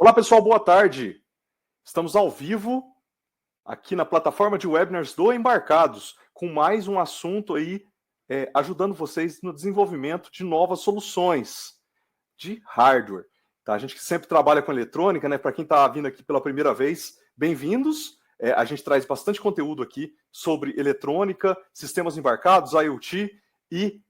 Olá, pessoal, boa tarde. Estamos ao vivo aqui na plataforma de webinars do Embarcados, com mais um assunto aí, ajudando vocês no desenvolvimento de novas soluções de hardware. Tá? A gente que sempre trabalha com eletrônica, né? Para quem está vindo aqui pela primeira vez, bem-vindos. A gente traz bastante conteúdo aqui sobre eletrônica, sistemas embarcados, IoT e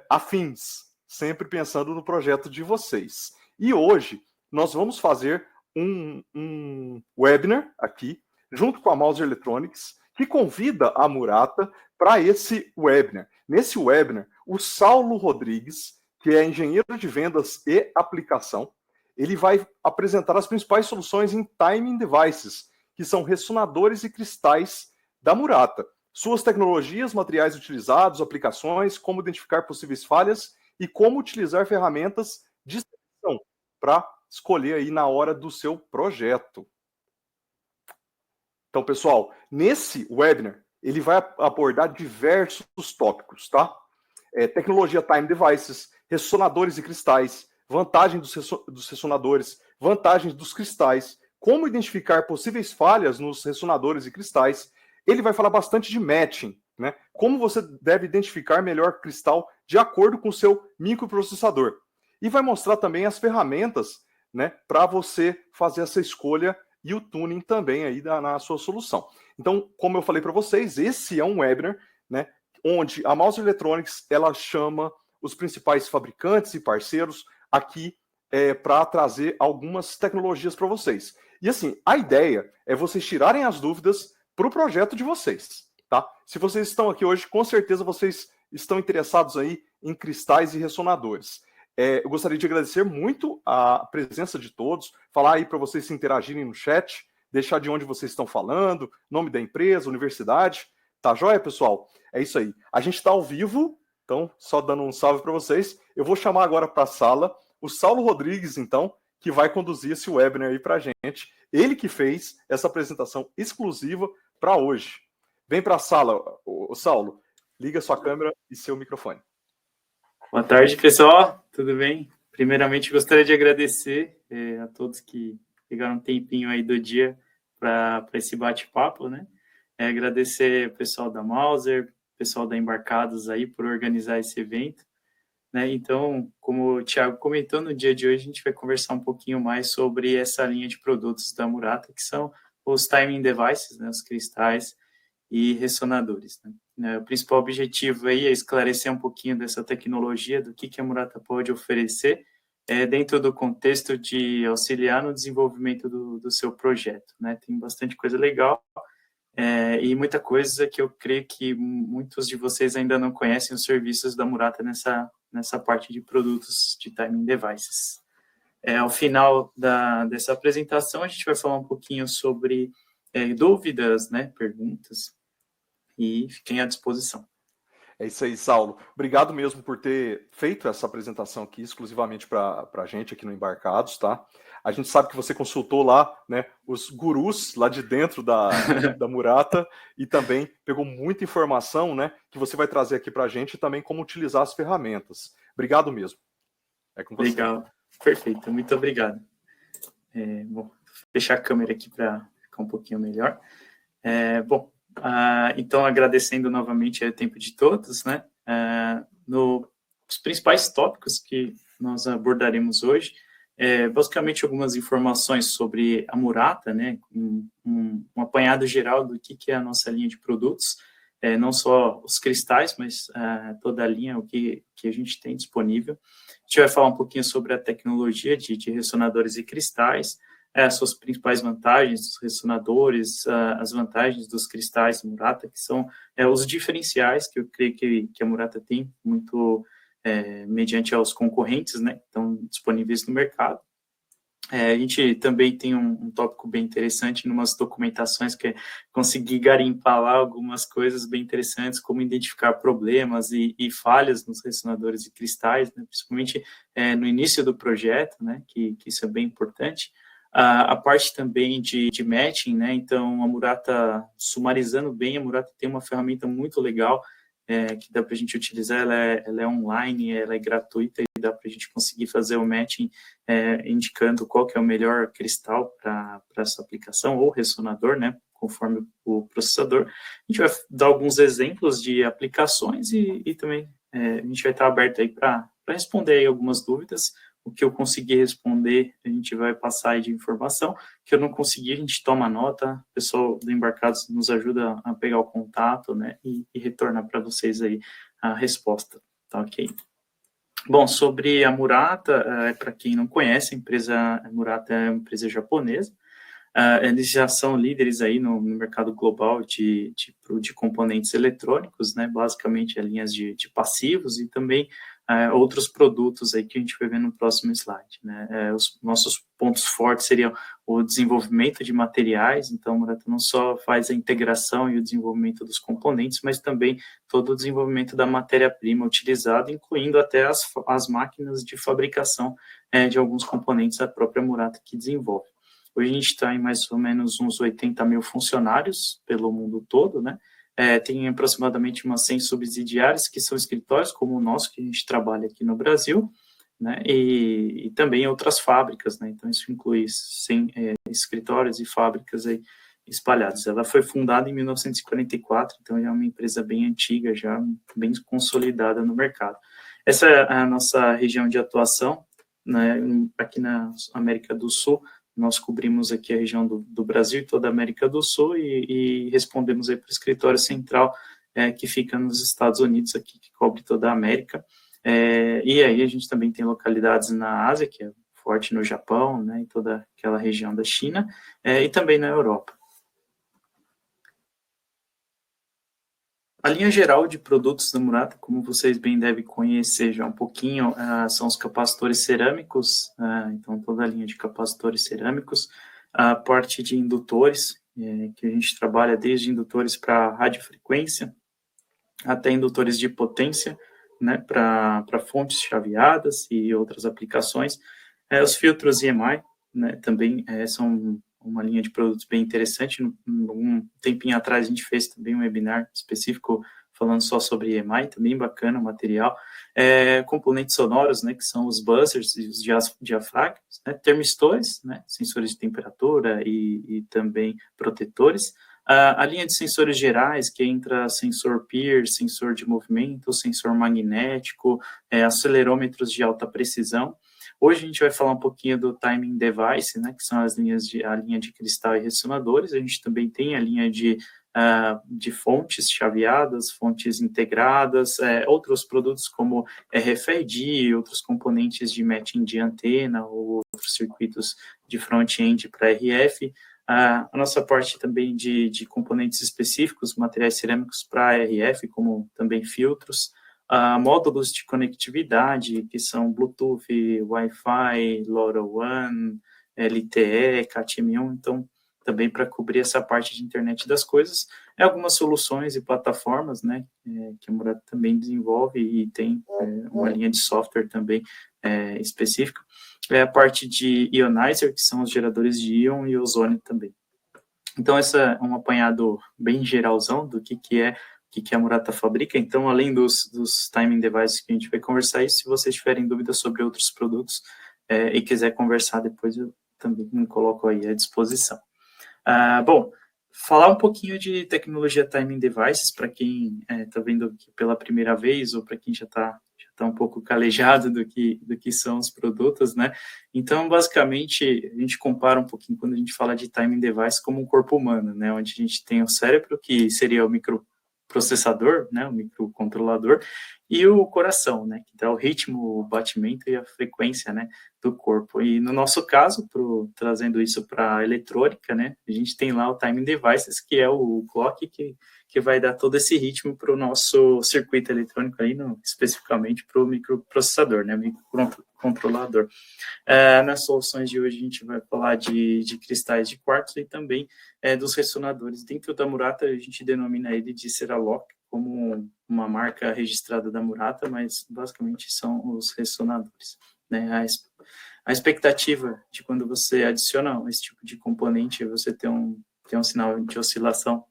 afins, sempre pensando no projeto de vocês. E hoje nós vamos fazer um webinar aqui, junto com a Mouser Electronics, que convida a Murata para esse webinar. Nesse webinar, o Saulo Rodrigues, que é engenheiro de vendas e aplicação, ele vai apresentar as principais soluções em timing devices, que são ressonadores e cristais da Murata. Suas tecnologias, materiais utilizados, aplicações, como identificar possíveis falhas e como utilizar ferramentas de seleção para escolher aí na hora do seu projeto. Então, pessoal, nesse webinar, ele vai abordar diversos tópicos, tá? Tecnologia Time Devices, ressonadores e cristais, vantagem dos ressonadores, vantagens dos cristais, como identificar possíveis falhas nos ressonadores e cristais. Ele vai falar bastante de matching, né? Como você deve identificar melhor cristal de acordo com o seu microprocessador. E vai mostrar também as ferramentas, né, para você fazer essa escolha e o tuning também aí na sua solução. Então, como eu falei para vocês, esse é um webinar, né, onde a Mouser Electronics ela chama os principais fabricantes e parceiros aqui para trazer algumas tecnologias para vocês. E assim, a ideia é vocês tirarem as dúvidas para o projeto de vocês, tá? Se vocês estão aqui hoje, com certeza vocês estão interessados aí em cristais e ressonadores. Eu gostaria de agradecer muito a presença de todos, falar aí para vocês se interagirem no chat, deixar de onde vocês estão falando, nome da empresa, universidade. Tá joia, pessoal? É isso aí. A gente está ao vivo, então, só dando um salve para vocês. Eu vou chamar agora para a sala o Saulo Rodrigues, então, que vai conduzir esse webinar aí para a gente. Ele que fez essa apresentação exclusiva para hoje. Vem para a sala, Saulo. Liga sua câmera e seu microfone. Boa tarde, pessoal. Tudo bem? Primeiramente, gostaria de agradecer a todos que pegaram um tempinho aí do dia para esse bate-papo, né? Agradecer o pessoal da Mouser, pessoal da Embarcados aí por organizar esse evento, né? Então, como o Thiago comentou, no dia de hoje a gente vai conversar um pouquinho mais sobre essa linha de produtos da Murata, que são os timing devices, né? Os cristais e ressonadores, né? O principal objetivo aí é esclarecer um pouquinho dessa tecnologia, do que a Murata pode oferecer, dentro do contexto de auxiliar no desenvolvimento do seu projeto, né? Tem bastante coisa legal e muita coisa que eu creio que muitos de vocês ainda não conhecem os serviços da Murata nessa parte de produtos de timing devices. Ao final dessa apresentação, a gente vai falar um pouquinho sobre dúvidas, né, perguntas, e fiquem à disposição. É isso aí, Saulo. Obrigado mesmo por ter feito essa apresentação aqui exclusivamente para a gente aqui no Embarcados, tá? A gente sabe que você consultou lá, né, os gurus lá de dentro da Murata e também pegou muita informação, né, que você vai trazer aqui para a gente e também como utilizar as ferramentas. Obrigado mesmo. É com você. Legal, perfeito, muito obrigado. Vou fechar a câmera aqui para ficar um pouquinho melhor. Então, agradecendo novamente o tempo de todos, né? Nos principais tópicos que nós abordaremos hoje, basicamente algumas informações sobre a Murata, né? Um apanhado geral do que é a nossa linha de produtos, não só os cristais, mas toda a linha, o que a gente tem disponível. A gente vai falar um pouquinho sobre a tecnologia de ressonadores e cristais, as suas principais vantagens dos ressonadores, as vantagens dos cristais da Murata, que são os diferenciais que eu creio que a Murata tem muito mediante aos concorrentes, né, que estão disponíveis no mercado. A gente também tem um tópico bem interessante em umas documentações, que é conseguir garimpar lá algumas coisas bem interessantes, como identificar problemas e falhas nos ressonadores e cristais, né, principalmente no início do projeto, né, que isso é bem importante. A parte também de matching, né? Então, a Murata, sumarizando bem, a Murata tem uma ferramenta muito legal que dá para a gente utilizar, ela é online, ela é gratuita e dá para a gente conseguir fazer o matching indicando qual que é o melhor cristal para essa aplicação, ou ressonador, né, conforme o processador. A gente vai dar alguns exemplos de aplicações e também a gente vai estar aberto aí para responder aí algumas dúvidas. O que eu conseguir responder, a gente vai passar aí de informação. O que eu não conseguir, a gente toma nota. O pessoal do Embarcados nos ajuda a pegar o contato, né, e retornar para vocês aí a resposta, tá ok? Bom, sobre a Murata, para quem não conhece, a Murata é uma empresa japonesa. Eles já são líderes aí no mercado global de componentes eletrônicos, né, basicamente linhas de passivos e também outros produtos aí que a gente vai ver no próximo slide, né. Os nossos pontos fortes seriam o desenvolvimento de materiais, então a Murata não só faz a integração e o desenvolvimento dos componentes, mas também todo o desenvolvimento da matéria-prima utilizada, incluindo até as máquinas de fabricação de alguns componentes, a própria Murata que desenvolve. Hoje a gente está em mais ou menos uns 80 mil funcionários pelo mundo todo, né? Tem aproximadamente umas 100 subsidiárias, que são escritórios como o nosso, que a gente trabalha aqui no Brasil, né? E também outras fábricas, né? Então, isso inclui 100 escritórios e fábricas aí espalhados. Ela foi fundada em 1944, então já é uma empresa bem antiga, já bem consolidada no mercado. Essa é a nossa região de atuação, né? Aqui na América do Sul. Nós cobrimos aqui a região do Brasil e toda a América do Sul e respondemos aí para o escritório central que fica nos Estados Unidos, aqui, que cobre toda a América. E aí a gente também tem localidades na Ásia, que é forte no Japão, né, e toda aquela região da China, e também na Europa. A linha geral de produtos da Murata, como vocês bem devem conhecer já um pouquinho, são os capacitores cerâmicos, então toda a linha de capacitores cerâmicos, a parte de indutores, que a gente trabalha desde indutores para radiofrequência, até indutores de potência, né, para fontes chaveadas e outras aplicações. Os filtros EMI, né, também são uma linha de produtos bem interessante. Um tempinho atrás a gente fez também um webinar específico falando só sobre EMI, também bacana o material. Componentes sonoros, né, que são os buzzers e os diafragmas, né, termistores, né, sensores de temperatura e também protetores. A linha de sensores gerais, que entra sensor PIR, sensor de movimento, sensor magnético, acelerômetros de alta precisão. Hoje a gente vai falar um pouquinho do timing device, né, que são a linha de cristal e ressonadores. A gente também tem a linha de fontes chaveadas, fontes integradas, outros produtos como RFID, outros componentes de matching de antena, ou outros circuitos de front-end para RF. A nossa parte também de componentes específicos, materiais cerâmicos para RF, como também filtros, módulos de conectividade, que são Bluetooth, Wi-Fi, LoRaWAN, LTE, CAT-M1, então, também para cobrir essa parte de internet das coisas, algumas soluções e plataformas, né, que a Murata também desenvolve e tem uma linha de software também específica, a parte de ionizer, que são os geradores de íon e ozônio também. Então, essa é um apanhado bem geralzão do que a Murata fabrica. Então, além dos timing devices que a gente vai conversar, e se vocês tiverem dúvidas sobre outros produtos e quiser conversar depois, eu também me coloco aí à disposição. Bom, falar um pouquinho de tecnologia timing devices, para quem está vendo aqui pela primeira vez, ou para quem já está um pouco calejado do que são os produtos, né? Então, basicamente, a gente compara um pouquinho quando a gente fala de timing device como um corpo humano, né? Onde a gente tem o cérebro, que seria o microprocessador, né? O microcontrolador, e o coração, né? Que dá o ritmo, o batimento e a frequência, né? Do corpo. E no nosso caso, trazendo isso para a eletrônica, né? A gente tem lá o timing devices, que é o clock que vai dar todo esse ritmo para o nosso circuito eletrônico aí, especificamente para o microprocessador, né, microcontrolador. Nas soluções de hoje a gente vai falar de cristais de quartzo e também dos ressonadores. Dentro da Murata a gente denomina ele de Ceralock, como uma marca registrada da Murata, mas basicamente são os ressonadores, né? A expectativa de quando você adiciona esse tipo de componente, você tem um sinal de oscilação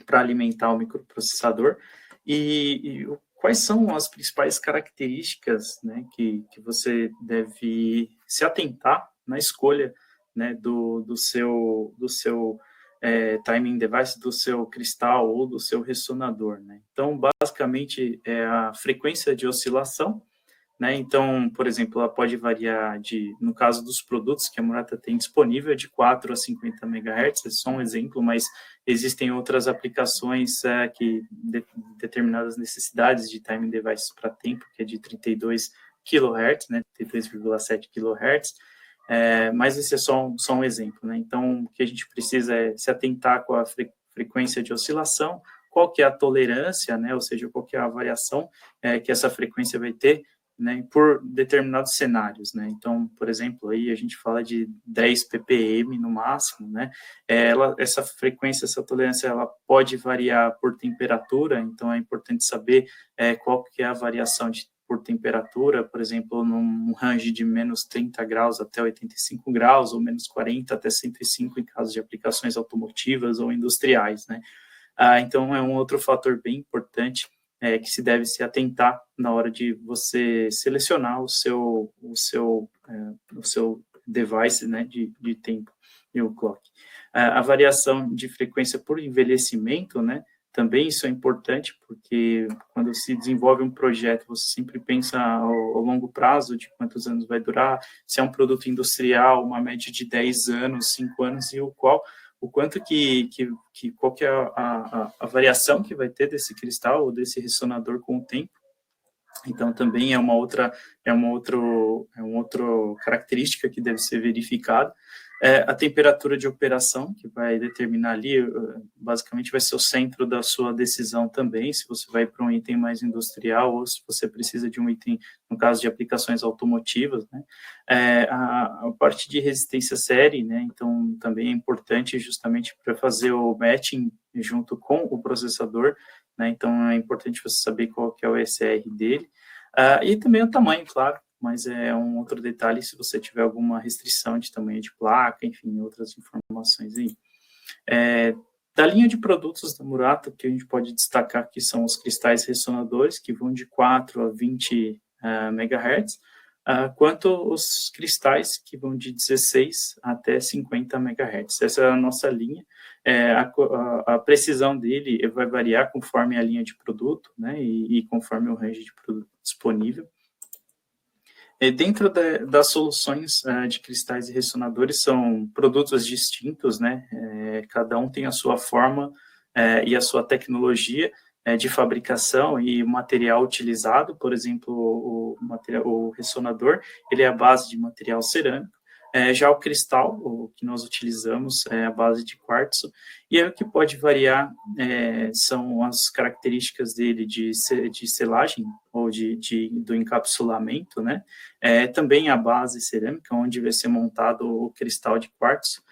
para alimentar o microprocessador, e quais são as principais características, né, que você deve se atentar na escolha, né, do seu timing device, do seu cristal ou do seu ressonador, né? Então, basicamente, é a frequência de oscilação, né? Então, por exemplo, ela pode variar no caso dos produtos que a Murata tem disponível, de 4 a 50 MHz, é só um exemplo, mas existem outras aplicações determinadas necessidades de timing devices para tempo, que é de 32 kHz, né? 32,7 kHz, mas esse é só um exemplo, né? Então, o que a gente precisa é se atentar com a frequência de oscilação, qual que é a tolerância, né? Ou seja, qual que é a variação que essa frequência vai ter, né, por determinados cenários, né? Então, por exemplo, aí a gente fala de 10 ppm no máximo, né? Essa frequência, essa tolerância, ela pode variar por temperatura, então é importante saber qual que é a variação por temperatura, por exemplo, num range de menos 30 graus até 85 graus, ou menos 40 até 105 em caso de aplicações automotivas ou industriais, né? Então, é um outro fator bem importante que se deve se atentar na hora de você selecionar o seu device, né, de tempo e o clock. A variação de frequência por envelhecimento, né, também isso é importante, porque quando se desenvolve um projeto, você sempre pensa ao longo prazo, de quantos anos vai durar, se é um produto industrial, uma média de 10 anos, 5 anos, e o quanto qual que é a variação que vai ter desse cristal ou desse ressonador com o tempo. Então, também é uma outra característica que deve ser verificada. A temperatura de operação, que vai determinar ali, basicamente vai ser o centro da sua decisão também, se você vai para um item mais industrial ou se você precisa de um item, no caso de aplicações automotivas, né? A parte de resistência série, né? Então, também é importante justamente para fazer o matching junto com o processador, né? Então, é importante você saber qual que é o SR dele. E também o tamanho, claro, mas é um outro detalhe se você tiver alguma restrição de tamanho de placa, enfim, outras informações aí. Da linha de produtos da Murata, que a gente pode destacar que são os cristais ressonadores, que vão de 4 a 20 MHz, quanto os cristais que vão de 16 até 50 MHz. Essa é a nossa linha. A precisão dele vai variar conforme a linha de produto, né, e conforme o range de produto disponível. Dentro das soluções de cristais e ressonadores, são produtos distintos, né? Cada um tem a sua forma e a sua tecnologia de fabricação e material utilizado. Por exemplo, o ressonador, ele é a base de material cerâmico. Já o cristal, o que nós utilizamos, é a base de quartzo, e aí o que pode variar são as características dele de selagem, ou do encapsulamento, né? Também a base cerâmica, onde vai ser montado o cristal de quartzo.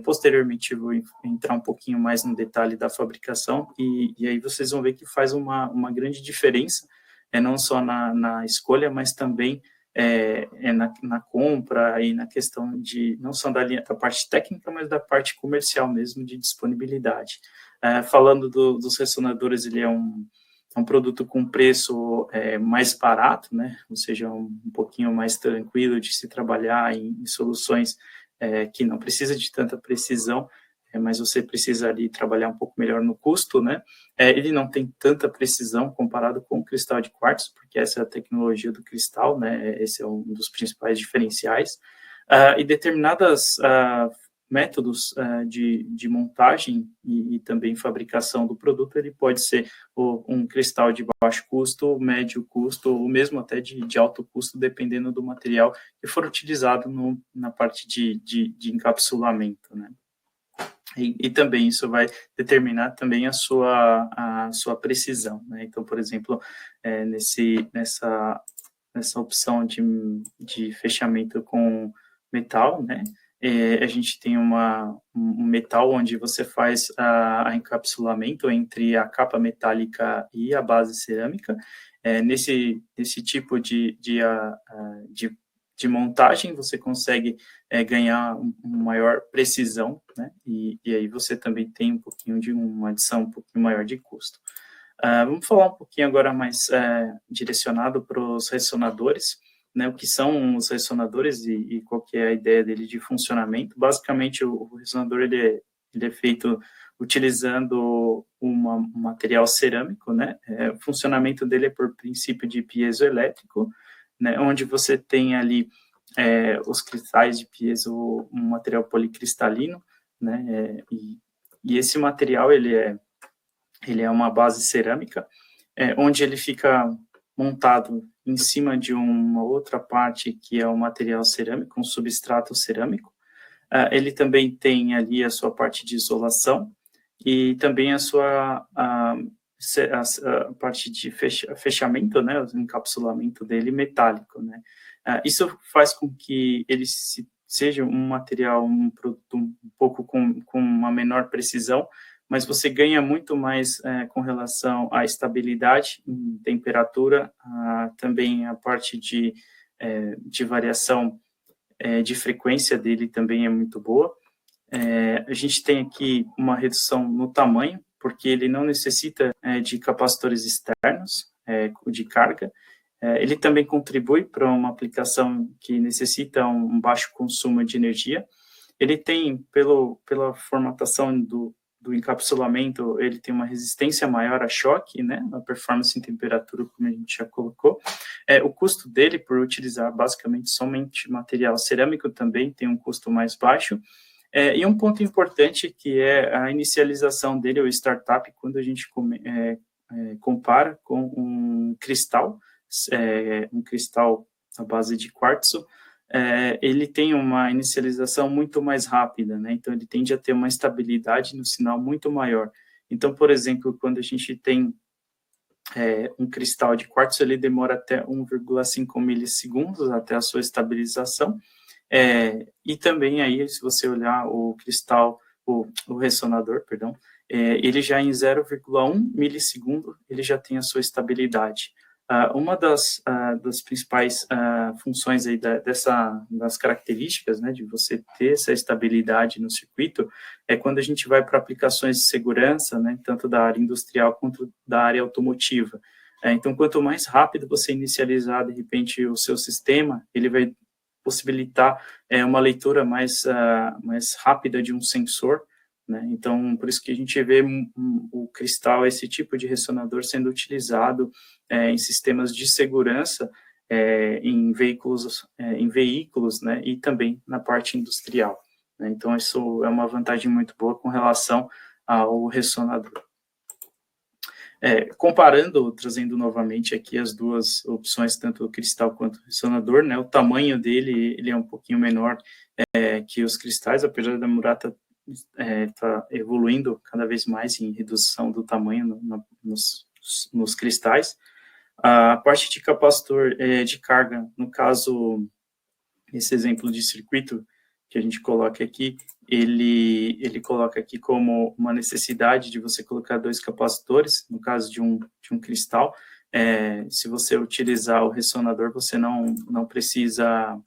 Posteriormente, eu vou entrar um pouquinho mais no detalhe da fabricação, e aí vocês vão ver que faz uma grande diferença, não só na escolha, mas também na compra e na questão não só da parte técnica, mas da parte comercial mesmo, de disponibilidade. Falando dos ressonadores, ele é um produto com preço mais barato, né? Ou seja, um pouquinho mais tranquilo de se trabalhar em soluções que não precisa de tanta precisão, mas você precisa ali trabalhar um pouco melhor no custo, né? Ele não tem tanta precisão comparado com o cristal de quartzo, porque essa é a tecnologia do cristal, né? Esse é um dos principais diferenciais. E determinados métodos de montagem e também fabricação do produto, ele pode ser um cristal de baixo custo, médio custo, ou mesmo até de alto custo, dependendo do material que for utilizado na parte de encapsulamento, né? E também isso vai determinar também a sua precisão, né? Então, por exemplo, nessa opção de fechamento com metal, né? A gente tem um metal onde você faz a encapsulamento entre a capa metálica e a base cerâmica. Nesse tipo de montagem, você consegue ganhar uma maior precisão, né? E aí você também tem uma adição um pouquinho maior de custo. Vamos falar um pouquinho agora mais direcionado para os ressonadores, né, o que são os ressonadores e qual que é a ideia dele de funcionamento. Basicamente, o ressonador ele é feito utilizando um material cerâmico, né, o funcionamento dele é por princípio de piezoelétrico, né, onde você tem ali os cristais de piezo, um material policristalino, né, e esse material ele é uma base cerâmica, onde ele fica montado em cima de uma outra parte que é o material cerâmico, um substrato cerâmico. Ele também tem ali a sua parte de isolação e também a sua a parte de fechamento, né, o encapsulamento dele metálico, né. Isso faz com que ele seja um material, um produto um pouco com uma menor precisão, mas você ganha muito mais com relação à estabilidade em temperatura, também a parte de variação de frequência dele também é muito boa. A gente tem aqui uma redução no tamanho, porque ele não necessita de capacitores externos de carga. Ele também contribui para uma aplicação que necessita um baixo consumo de energia. Ele tem, pela formatação do encapsulamento, ele tem uma resistência maior a choque, né, a performance em temperatura, como a gente já colocou. O custo dele, por utilizar basicamente somente material cerâmico, também tem um custo mais baixo. E um ponto importante que é a inicialização dele, o startup, quando a gente compara com um cristal à base de quartzo, ele tem uma inicialização muito mais rápida, né? Então, ele tende a ter uma estabilidade no sinal muito maior. Então, por exemplo, quando a gente tem um cristal de quartzo, ele demora até 1,5 milissegundos até a sua estabilização. E também aí, se você olhar o cristal, o ressonador, perdão, ele já em 0,1 milissegundo, ele já tem a sua estabilidade. Uma das principais funções aí das características, né, de você ter essa estabilidade no circuito, é quando a gente vai para aplicações de segurança, né, tanto da área industrial quanto da área automotiva. Então, quanto mais rápido você inicializar, de repente, o seu sistema, ele vai possibilitar uma leitura mais rápida de um sensor, né? Então, por isso que a gente vê o cristal, esse tipo de ressonador sendo utilizado em sistemas de segurança, em veículos, né? E também na parte industrial, né? Então, isso é uma vantagem muito boa com relação ao ressonador. Comparando, trazendo novamente aqui as duas opções, tanto o cristal quanto o ressonador, né, o tamanho dele ele é um pouquinho menor que os cristais, apesar da Murata tá evoluindo cada vez mais em redução do tamanho nos cristais. A parte de capacitor de carga, no caso, esse exemplo de circuito que a gente coloca aqui, ele coloca aqui como uma necessidade de você colocar 2 capacitores, no caso de um cristal. Se você utilizar o ressonador, você não precisa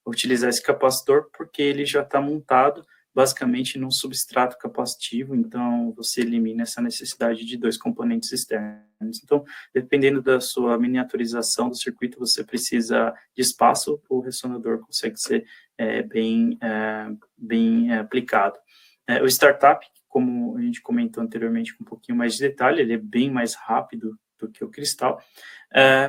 utilizar esse capacitor, porque ele já está montado basicamente num substrato capacitivo, então você elimina essa necessidade de 2 componentes externos. Então, dependendo da sua miniaturização do circuito, você precisa de espaço, o ressonador consegue ser bem aplicado. O startup, como a gente comentou anteriormente com um pouquinho mais de detalhe, ele é bem mais rápido do que o cristal,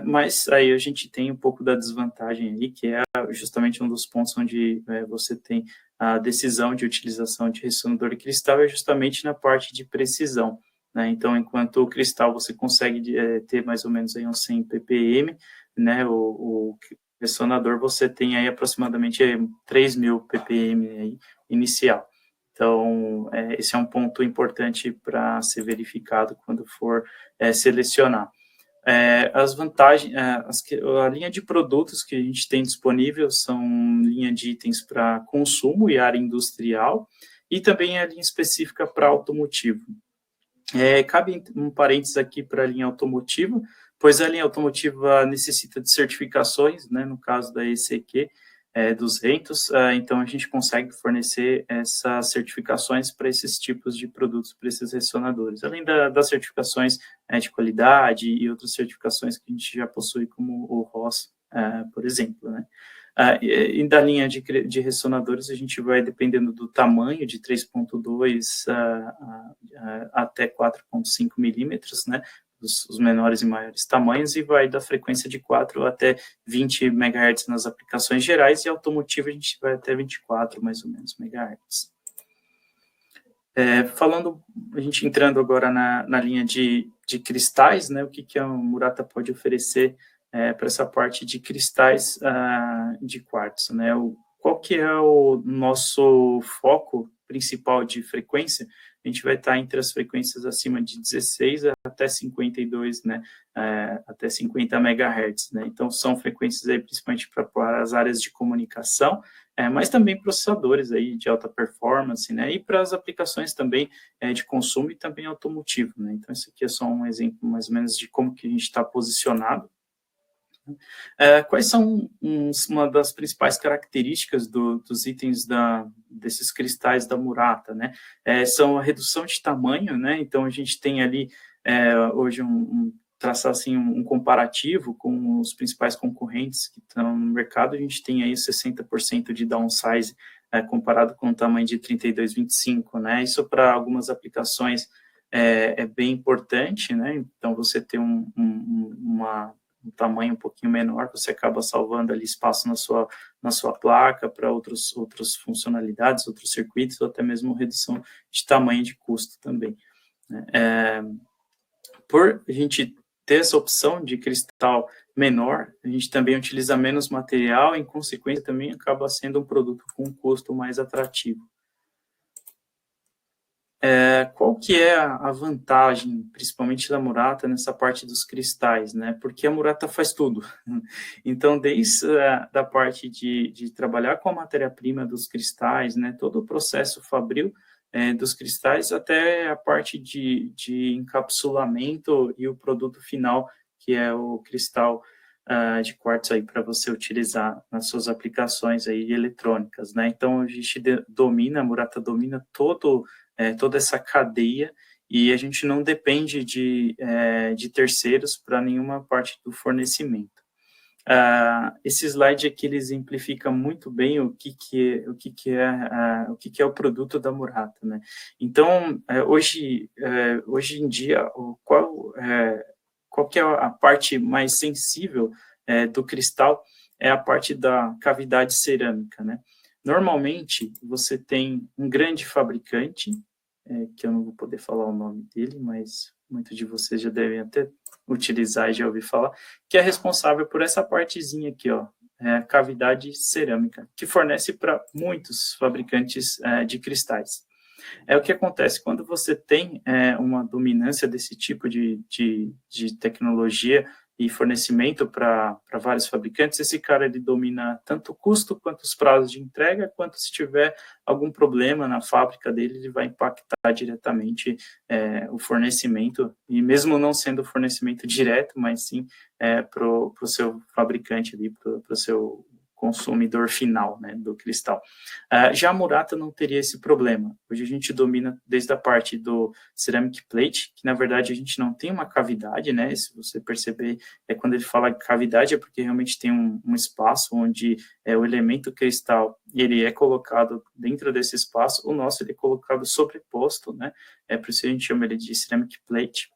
mas aí a gente tem um pouco da desvantagem aí, que é justamente um dos pontos onde você tem a decisão de utilização de ressonador de cristal, é justamente na parte de precisão, né? Então, enquanto o cristal você consegue ter mais ou menos aí uns 100 ppm, né, o ressonador você tem aí aproximadamente 3.000 ppm aí, inicial. Então, esse é um ponto importante para ser verificado quando for selecionar. As vantagens, a linha de produtos que a gente tem disponível são linha de itens para consumo e área industrial, e também a linha específica para automotivo. Cabe um parênteses aqui para a linha automotiva, pois a linha automotiva necessita de certificações, né, no caso da ECQ, 200, então a gente consegue fornecer essas certificações para esses tipos de produtos, para esses ressonadores, além das certificações de qualidade e outras certificações que a gente já possui, como o RoHS, por exemplo, né? E da linha de ressonadores, a gente vai dependendo do tamanho, de 3.2 até 4.5 milímetros, né? Os menores e maiores tamanhos, e vai da frequência de 4 até 20 MHz nas aplicações gerais, e automotivo a gente vai até 24, mais ou menos, MHz. A gente entrando agora na linha de cristais, né, o que a Murata pode oferecer para essa parte de cristais de quartzo, né? Qual que é o nosso foco principal de frequência? A gente vai estar entre as frequências acima de 16 até 52, né, até 50 MHz, né? Então, são frequências aí principalmente para as áreas de comunicação, mas também processadores aí de alta performance, né, e para as aplicações também de consumo e também automotivo, né? Então, esse aqui é só um exemplo mais ou menos de como que a gente está posicionado. Quais são uma das principais características dos itens desses cristais da Murata, né? São a redução de tamanho, né? Então, a gente tem ali, hoje, traçar assim, um comparativo com os principais concorrentes que estão no mercado, a gente tem aí 60% de downsize comparado com o tamanho de 32/25, né? Isso para algumas aplicações é bem importante, né? Então, você ter um tamanho um pouquinho menor, você acaba salvando ali espaço na sua placa para outras funcionalidades, outros circuitos, ou até mesmo redução de tamanho de custo também, né? Por a gente ter essa opção de cristal menor, a gente também utiliza menos material, em consequência também acaba sendo um produto com um custo mais atrativo. Qual que é a vantagem, principalmente da Murata, nessa parte dos cristais, né? Porque a Murata faz tudo. Então, desde da parte de trabalhar com a matéria-prima dos cristais, né? Todo o processo fabril dos cristais, até a parte de encapsulamento e o produto final, que é o cristal de quartzo aí para você utilizar nas suas aplicações aí eletrônicas, né? Então, a gente a Murata domina toda essa cadeia, e a gente não depende de terceiros para nenhuma parte do fornecimento. Esse slide aqui ele exemplifica muito bem o que é o produto da Murata, né? Então, hoje em dia, qual que é a parte mais sensível do cristal? É a parte da cavidade cerâmica, né? Normalmente, você tem um grande fabricante, que eu não vou poder falar o nome dele, mas muitos de vocês já devem até utilizar e já ouvi falar, que é responsável por essa partezinha aqui, ó, a cavidade cerâmica, que fornece para muitos fabricantes de cristais. O que acontece quando você tem uma dominância desse tipo de tecnologia e fornecimento para vários fabricantes, esse cara ele domina tanto o custo quanto os prazos de entrega, quanto se tiver algum problema na fábrica dele, ele vai impactar diretamente o fornecimento, e mesmo não sendo fornecimento direto, mas sim para o seu fabricante ali, para o seu consumidor final, né, do cristal. Já a Murata não teria esse problema. Hoje a gente domina desde a parte do ceramic plate, que na verdade a gente não tem uma cavidade, né? Se você perceber, quando ele fala cavidade é porque realmente tem um espaço onde o elemento cristal ele é colocado dentro desse espaço. O nosso ele é colocado sobreposto, né? Por isso a gente chama ele de ceramic plate,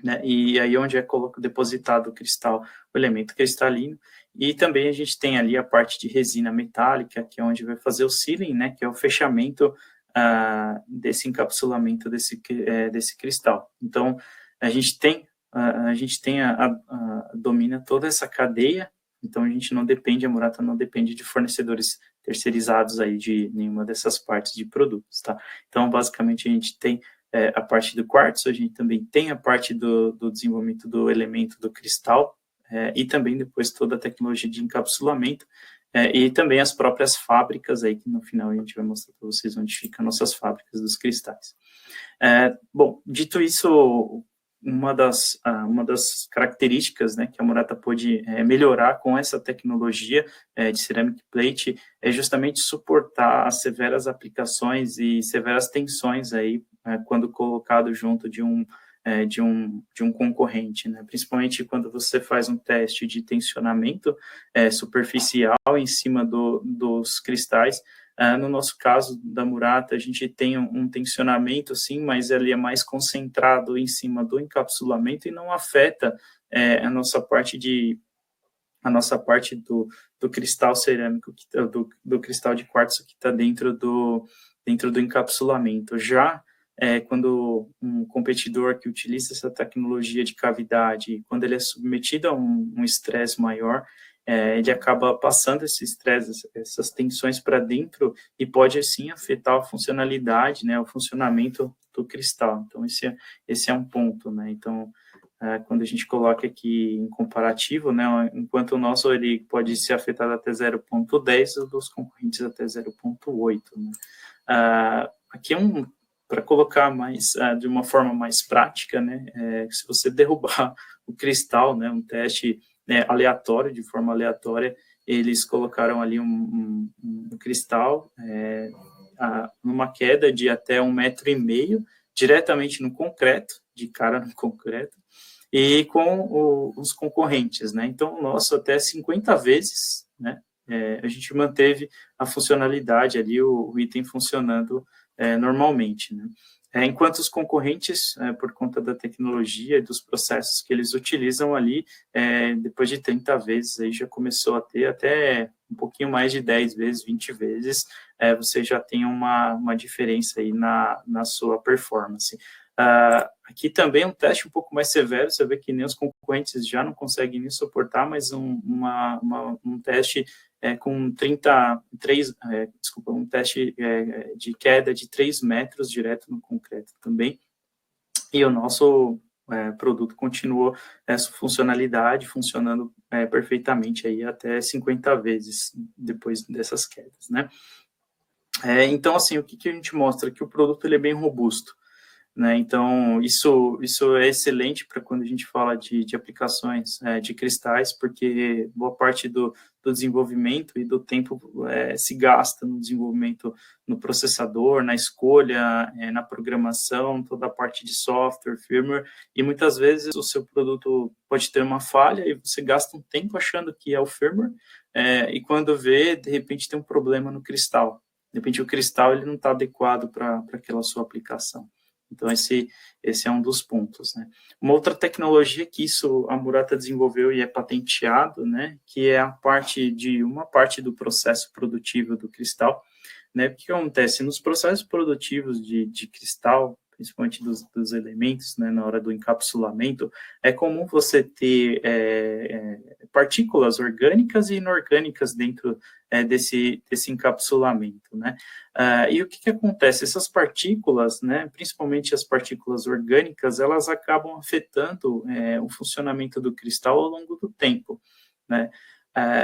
né? E aí onde é depositado o cristal, o elemento cristalino. E também a gente tem ali a parte de resina metálica, que é onde vai fazer o sealing, né, que é o fechamento desse encapsulamento desse cristal. Então, a gente domina toda essa cadeia, então a gente não depende, a Murata não depende de fornecedores terceirizados aí de nenhuma dessas partes de produtos, tá? Então, basicamente, a gente tem a parte do quartzo, a gente também tem a parte do desenvolvimento do elemento do cristal, e também depois toda a tecnologia de encapsulamento, e também as próprias fábricas aí, que no final a gente vai mostrar para vocês onde ficam nossas fábricas dos cristais. Bom, dito isso, uma das características, né, que a Murata pôde melhorar com essa tecnologia de ceramic plate é justamente suportar as severas aplicações e severas tensões aí quando colocado junto de um concorrente, né? Principalmente quando você faz um teste de tensionamento superficial em cima dos cristais. No nosso caso da Murata, a gente tem um tensionamento, sim, mas ele é mais concentrado em cima do encapsulamento e não afeta a nossa parte do cristal cerâmico, do cristal de quartzo que está dentro do encapsulamento. Já quando um competidor que utiliza essa tecnologia de cavidade, quando ele é submetido a um estresse maior, ele acaba passando esse estresse, essas tensões para dentro e pode, assim, afetar a funcionalidade, né, o funcionamento do cristal. Então, esse é um ponto, né? Então, quando a gente coloca aqui em comparativo, né, enquanto o nosso ele pode ser afetado até 0,10, o dos concorrentes até 0,8. Né? Aqui para colocar mais de uma forma mais prática, né, se você derrubar o cristal, né, um teste aleatório, de forma aleatória, eles colocaram ali um cristal numa queda de até 1,5 metro, diretamente no concreto, de cara no concreto, e com os concorrentes, né? Então, o nosso até 50 vezes, né? A gente manteve a funcionalidade ali, o item funcionando normalmente, né? Enquanto os concorrentes, por conta da tecnologia e dos processos que eles utilizam ali, depois de 30 vezes, aí já começou a ter até um pouquinho mais de 10 vezes, 20 vezes, você já tem uma diferença aí na sua performance. Aqui também um teste um pouco mais severo, você vê que nem os concorrentes já não conseguem nem suportar, mas um teste com um teste de queda de 3 metros direto no concreto também, e o nosso produto continuou essa funcionalidade, funcionando perfeitamente aí até 50 vezes depois dessas quedas, né? Então, assim, o que a gente mostra? Que o produto ele é bem robusto, né? Então, isso é excelente para quando a gente fala de aplicações de cristais, porque boa parte do desenvolvimento e do tempo se gasta no desenvolvimento no processador, na escolha, na programação, toda a parte de software, firmware, e muitas vezes o seu produto pode ter uma falha e você gasta um tempo achando que é o firmware, e quando vê, de repente tem um problema no cristal. De repente o cristal ele não está adequado para aquela sua aplicação. Então, esse é um dos pontos, né? Uma outra tecnologia que a Murata desenvolveu e é patenteado, né, que é uma parte do processo produtivo do cristal, né? O que acontece? Nos processos produtivos de cristal, principalmente dos elementos, né, na hora do encapsulamento, é comum você ter partículas orgânicas e inorgânicas dentro desse encapsulamento, né? E o que acontece? Essas partículas, né, principalmente as partículas orgânicas, elas acabam afetando o funcionamento do cristal ao longo do tempo, né?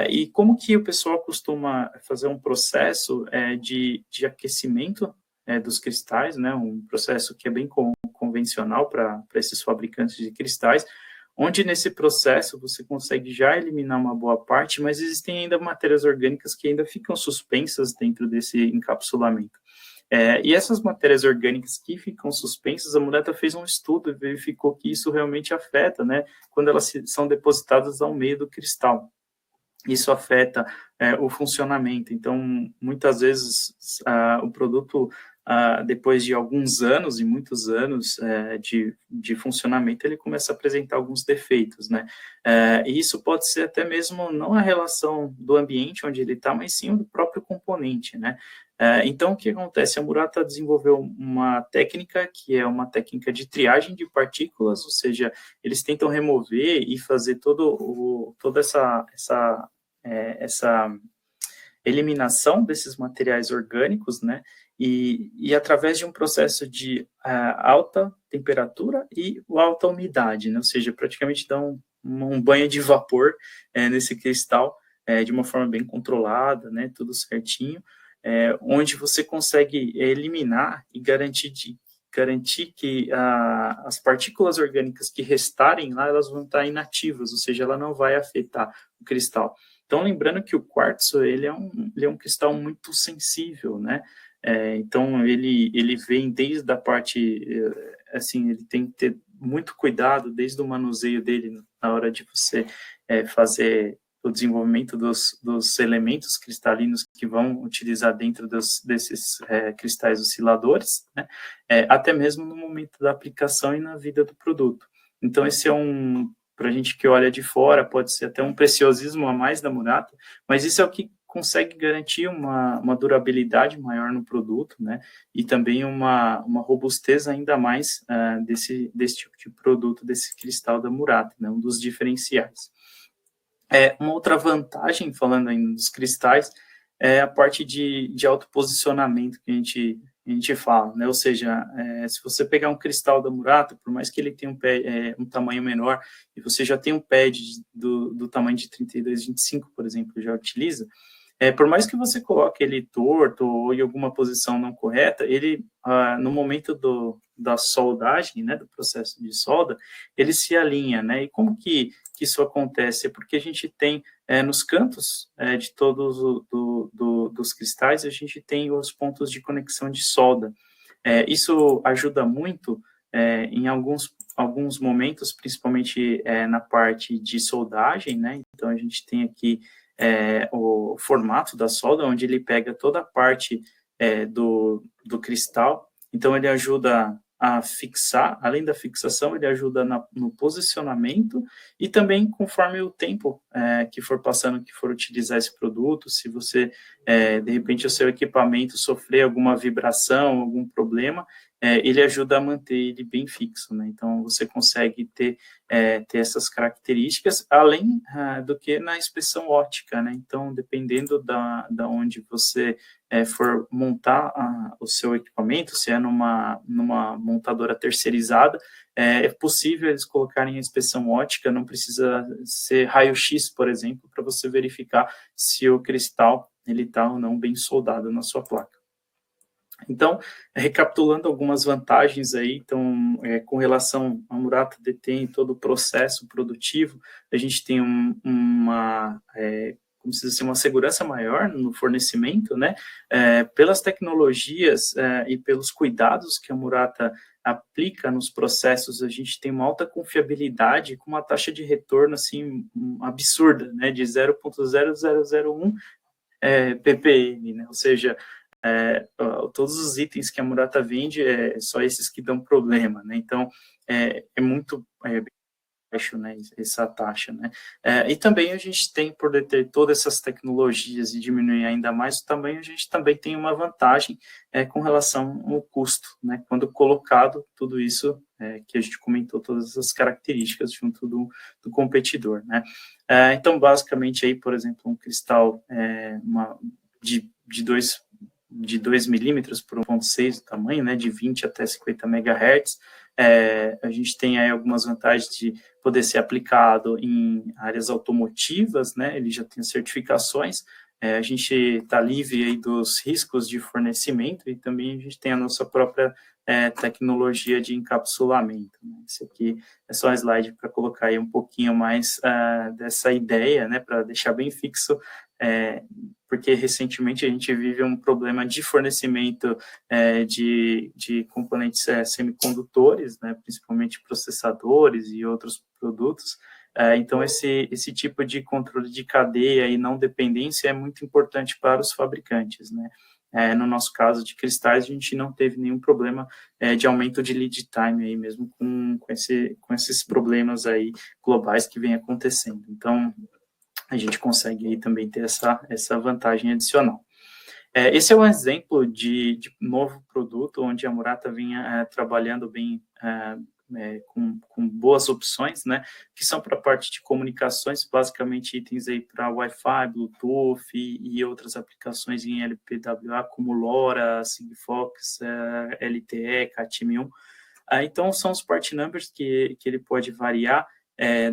E como que o pessoal costuma fazer um processo de aquecimento dos cristais, né, um processo que é bem convencional para esses fabricantes de cristais, onde nesse processo você consegue já eliminar uma boa parte, mas existem ainda matérias orgânicas que ainda ficam suspensas dentro desse encapsulamento. E essas matérias orgânicas que ficam suspensas, a Murata fez um estudo e verificou que isso realmente afeta, né, quando elas são depositadas ao meio do cristal. Isso afeta o funcionamento. Então, muitas vezes, o produto, depois de alguns anos, e muitos anos de funcionamento, ele começa a apresentar alguns defeitos, né? E isso pode ser até mesmo não a relação do ambiente onde ele está, mas sim do próprio componente, né? Então, o que acontece? A Murata desenvolveu uma técnica que é uma técnica de triagem de partículas, ou seja, eles tentam remover e fazer toda essa eliminação desses materiais orgânicos, né, e através de um processo de alta temperatura e alta umidade, né, ou seja, praticamente dá um banho de vapor nesse cristal, de uma forma bem controlada, né, tudo certinho, onde você consegue eliminar e garantir de garantir que as partículas orgânicas que restarem lá, elas vão estar inativas, ou seja, ela não vai afetar o cristal. Então, lembrando que o quartzo, ele é um cristal muito sensível, né? Então, ele vem desde a parte, assim, ele tem que ter muito cuidado desde o manuseio dele na hora de você fazer o desenvolvimento dos elementos cristalinos que vão utilizar dentro desses cristais osciladores, né? Até mesmo no momento da aplicação e na vida do produto. Então, esse para a gente que olha de fora, pode ser até um preciosismo a mais da Murata, mas isso é o que consegue garantir uma durabilidade maior no produto, né? E também uma robustez ainda mais desse tipo de produto, desse cristal da Murata, né? Um dos diferenciais. Uma outra vantagem, falando ainda dos cristais, é a parte de autoposicionamento que a gente fala, né? Ou seja, se você pegar um cristal da Murata, por mais que ele tenha um tamanho menor, e você já tem um pad do tamanho de 32, 25, por exemplo, já utiliza, por mais que você coloque ele torto ou em alguma posição não correta, ele, no momento da soldagem, né, do processo de solda, ele se alinha, né? E como que isso acontece? É porque a gente tem, nos cantos de todos dos cristais, a gente tem os pontos de conexão de solda. Isso ajuda muito em alguns momentos, principalmente na parte de soldagem, né? Então, a gente tem aqui o formato da solda, onde ele pega toda a parte do cristal, então ele ajuda a fixar, além da fixação, ele ajuda no posicionamento e também conforme o tempo que for passando, que for utilizar esse produto, se você, de repente, o seu equipamento sofrer alguma vibração, algum problema, ele ajuda a manter ele bem fixo, né? Então, você consegue ter essas características, além do que na inspeção óptica, né? Então, dependendo da onde você for montar o seu equipamento, se é numa montadora terceirizada, é possível eles colocarem a inspeção óptica, não precisa ser raio-x, por exemplo, para você verificar se o cristal ele está ou não bem soldado na sua placa. Então, recapitulando algumas vantagens aí, então, com relação à Murata detém todo o processo produtivo, a gente tem como se diz, uma segurança maior no fornecimento, né? Pelas tecnologias e pelos cuidados que a Murata aplica nos processos, a gente tem uma alta confiabilidade com uma taxa de retorno assim absurda, né? De 0,0001 ppm, né? Ou seja, todos os itens que a Murata vende, só esses que dão problema, né? Então, é muito baixo, né, essa taxa, né? E também a gente tem, por ter todas essas tecnologias e diminuir ainda mais o tamanho, a gente também tem uma vantagem com relação ao custo, né? Quando colocado tudo isso que a gente comentou, todas essas características junto do competidor, né? Então, basicamente, aí, por exemplo, um cristal de 2 milímetros por 1,6 o tamanho, né, de 20 até 50 MHz. A gente tem aí algumas vantagens de poder ser aplicado em áreas automotivas, né, ele já tem certificações, a gente está livre aí dos riscos de fornecimento e também a gente tem a nossa própria tecnologia de encapsulamento, né. Esse aqui é só um slide para colocar aí um pouquinho mais dessa ideia, né, para deixar bem fixo, porque recentemente a gente vive um problema de fornecimento de componentes semicondutores, né, principalmente processadores e outros produtos. Então, esse tipo de controle de cadeia e não dependência é muito importante para os fabricantes, né? No nosso caso de cristais, a gente não teve nenhum problema de aumento de lead time, aí, mesmo com esses problemas aí globais que vem acontecendo. Então, a gente consegue aí também ter essa vantagem adicional. Esse é um exemplo de novo produto onde a Murata vinha trabalhando bem com boas opções, né, que são para a parte de comunicações, basicamente itens aí para Wi-Fi, Bluetooth e outras aplicações em LPWA, como LoRa, Sigfox, LTE, Cat M1. Então, são os part numbers que ele pode variar,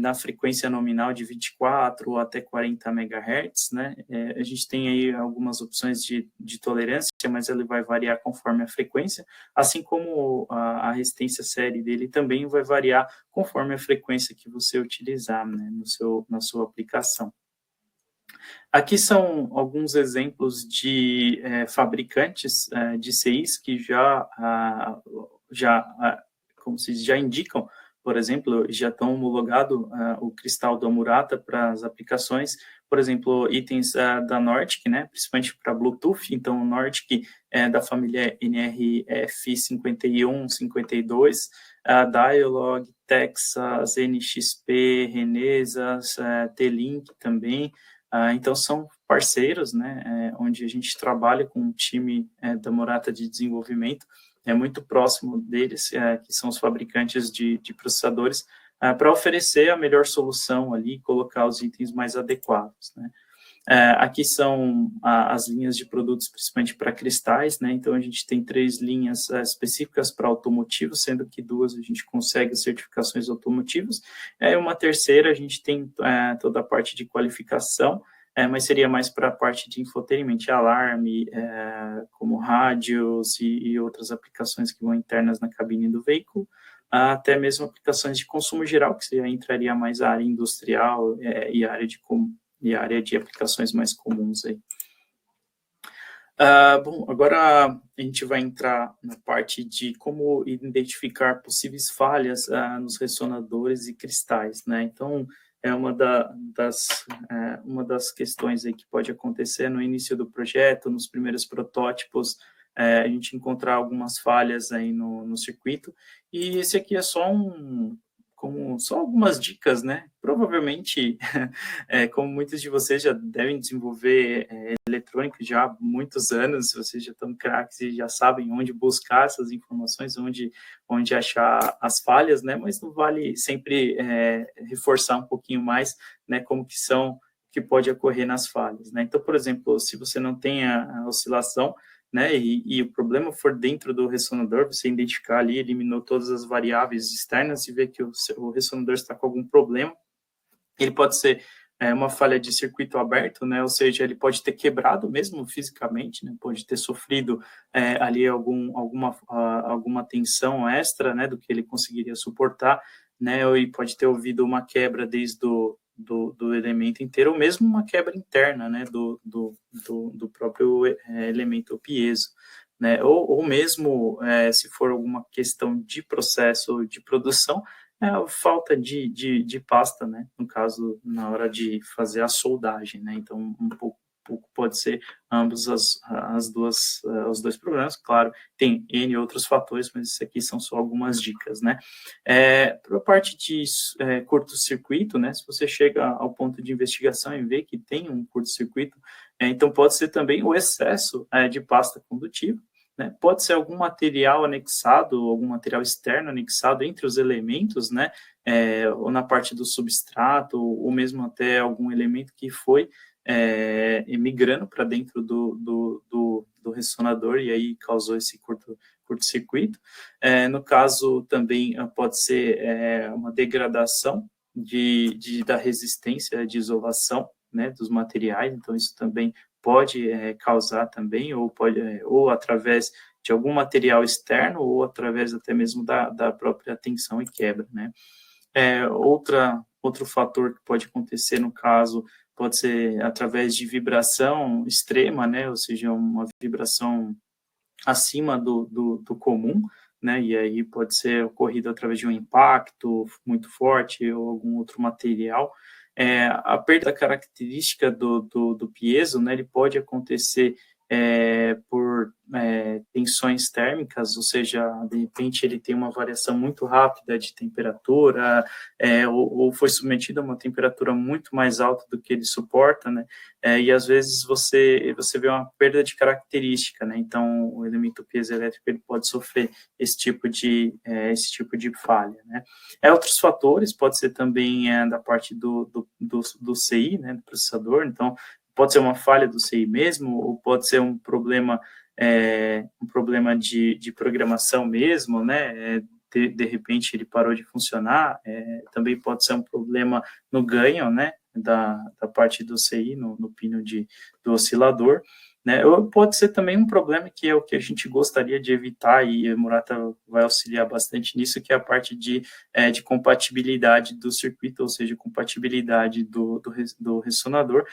na frequência nominal de 24 ou até 40 MHz, né? A gente tem aí algumas opções de tolerância, mas ele vai variar conforme a frequência, assim como a resistência série dele também vai variar conforme a frequência que você utilizar, né, na sua aplicação. Aqui são alguns exemplos de fabricantes de CIs que como se diz, já indicam, por exemplo, já estão homologado o cristal da Murata para as aplicações, por exemplo, itens da Nordic, né, principalmente para Bluetooth. Então, o Nordic é da família NRF51, 52, a Dialog, Texas, NXP, Renesas, T-Link também. Então, são parceiros, né, onde a gente trabalha com um time da Murata de desenvolvimento, muito próximo deles, que são os fabricantes de processadores, para oferecer a melhor solução ali, colocar os itens mais adequados, né. Aqui são as linhas de produtos, principalmente para cristais, né, então a gente tem 3 linhas específicas para automotivos, sendo que 2 a gente consegue certificações automotivas, e uma terceira a gente tem toda a parte de qualificação, mas seria mais para a parte de infotainment, alarme, como rádios e outras aplicações que vão internas na cabine do veículo, até mesmo aplicações de consumo geral, que entraria mais a área industrial e a área de aplicações mais comuns aí. Bom, agora a gente vai entrar na parte de como identificar possíveis falhas nos ressonadores e cristais, né? Então, é uma das questões aí que pode acontecer no início do projeto, nos primeiros protótipos, a gente encontrar algumas falhas aí no circuito, e esse aqui é só algumas dicas, né? Provavelmente, como muitos de vocês já devem desenvolver eletrônica já há muitos anos, vocês já estão craques e já sabem onde buscar essas informações, onde achar as falhas, né? Mas não vale sempre reforçar um pouquinho mais, né? Como que pode ocorrer nas falhas, né? Então, por exemplo, se você não tem a oscilação, né, e o problema for dentro do ressonador, você identificar ali, eliminou todas as variáveis externas e ver que o ressonador está com algum problema, ele pode ser uma falha de circuito aberto, né, ou seja, ele pode ter quebrado mesmo fisicamente, né, pode ter sofrido ali alguma tensão extra, né, do que ele conseguiria suportar, né, e pode ter havido uma quebra desde do elemento inteiro, ou mesmo uma quebra interna, né, do próprio elemento piezo, né, ou mesmo se for alguma questão de processo de produção, falta de pasta, né, no caso, na hora de fazer a soldagem, né, então um pouco pode ser ambos os dois problemas, claro, tem N outros fatores, mas isso aqui são só algumas dicas, né. Para a parte de curto-circuito, né, se você chega ao ponto de investigação e vê que tem um curto-circuito, então pode ser também o excesso de pasta condutiva, né, pode ser algum material anexado, algum material externo anexado entre os elementos, né, ou na parte do substrato, ou mesmo até algum elemento que foi migrando para dentro do ressonador e aí causou esse curto-circuito. No caso, também pode ser uma degradação da resistência de isolação, né, dos materiais, então isso também pode causar também, ou através de algum material externo, ou através até mesmo da própria tensão e quebra, né. Outro fator que pode acontecer no caso pode ser através de vibração extrema, né, ou seja, uma vibração acima do comum, né, e aí pode ser ocorrido através de um impacto muito forte ou algum outro material. A perda da característica do piezo, né, ele pode acontecer por tensões térmicas, ou seja, de repente ele tem uma variação muito rápida de temperatura, ou foi submetido a uma temperatura muito mais alta do que ele suporta, né, e às vezes você vê uma perda de característica, né, então o elemento piezoelétrico ele pode sofrer esse tipo de falha, né. Outros fatores, pode ser também da parte do CI, né, do processador, então pode ser uma falha do CI mesmo, ou pode ser um problema de programação mesmo, né, de repente ele parou de funcionar, também pode ser um problema no ganho, né, da parte do CI, no pino do oscilador, né, ou pode ser também um problema que é o que a gente gostaria de evitar, e a Murata vai auxiliar bastante nisso, que é a parte de compatibilidade do circuito, ou seja, compatibilidade do ressonador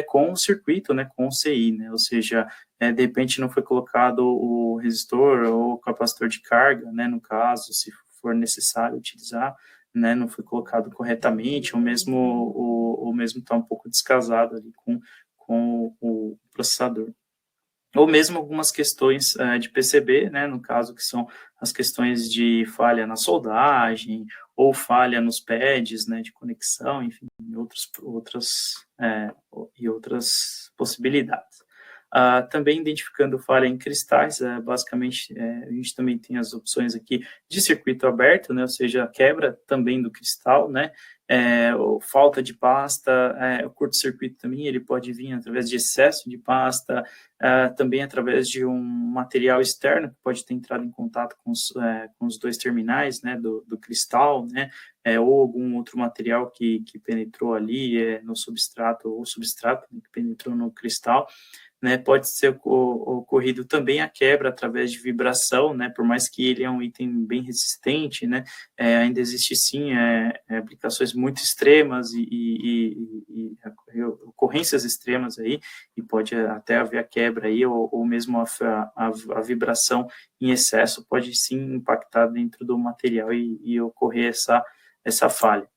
com o circuito, né, com o CI, né, ou seja, de repente não foi colocado o resistor ou o capacitor de carga, né, no caso, se for necessário utilizar, né, não foi colocado corretamente, ou mesmo está um pouco descasado ali com o processador. Ou mesmo algumas questões de PCB, né, no caso que são as questões de falha na soldagem, ou falha nos pads, né, de conexão, enfim, outras possibilidades. Também identificando falha em cristais, basicamente a gente também tem as opções aqui de circuito aberto, né, ou seja, a quebra também do cristal, né, falta de pasta, o curto-circuito também, ele pode vir através de excesso de pasta, também através de um material externo que pode ter entrado em contato com os dois terminais, né, do cristal, né, ou algum outro material que penetrou ali no substrato, ou substrato que penetrou no cristal, né, pode ser ocorrido também a quebra através de vibração, né, por mais que ele é um item bem resistente, né, ainda existe sim aplicações muito extremas e ocorrências extremas aí, e pode até haver a quebra aí, ou mesmo a vibração em excesso pode sim impactar dentro do material e ocorrer essa falha.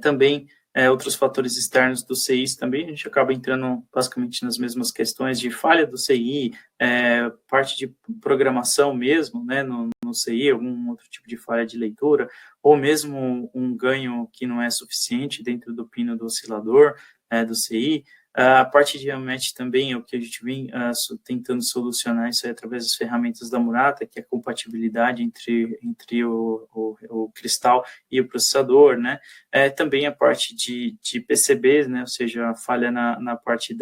Também outros fatores externos do CI também, a gente acaba entrando basicamente nas mesmas questões de falha do CI, parte de programação mesmo, né, no CI, algum outro tipo de falha de leitura, ou mesmo um ganho que não é suficiente dentro do pino do oscilador do CI. A parte de AMET também é o que a gente vem tentando solucionar isso aí através das ferramentas da Murata, que é a compatibilidade entre o cristal e o processador, né? Também a parte de PCBs, né? Ou seja, a falha na parte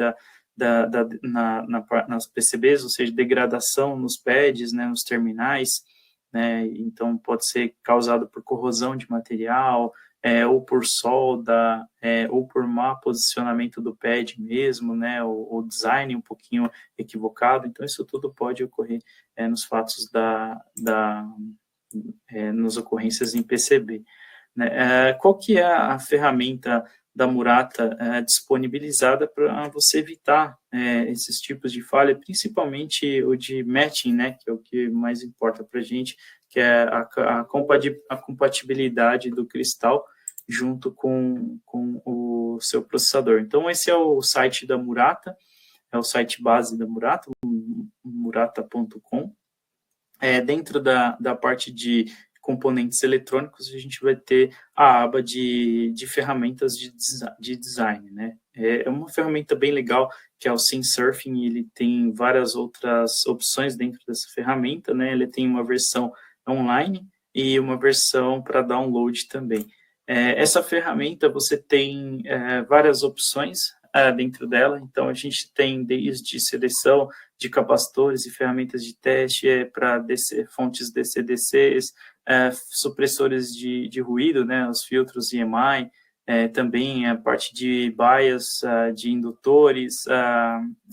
nas PCBs, ou seja, degradação nos pads, né? Nos terminais, né? Então, pode ser causado por corrosão de material, ou por solda, ou por mau posicionamento do pad mesmo, né, ou design um pouquinho equivocado. Então, isso tudo pode ocorrer nos fatos nas ocorrências em PCB. Né? Qual que é a ferramenta da Murata disponibilizada para você evitar esses tipos de falha, principalmente o de matching, né, que é o que mais importa para a gente, que é a compatibilidade do cristal junto com o seu processador. Então, esse é o site da Murata, é o site base da Murata, murata.com. Dentro da parte de componentes eletrônicos, a gente vai ter a aba de ferramentas de design, né? É uma ferramenta bem legal, que é o SimSurfing, e ele tem várias outras opções dentro dessa ferramenta, né? Ele tem uma versão online e uma versão para download também. Essa ferramenta, você tem várias opções dentro dela, então a gente tem desde seleção de capacitores e ferramentas de teste para fontes DC-DCs, supressores de ruído, né, os filtros EMI, também a parte de bias de indutores,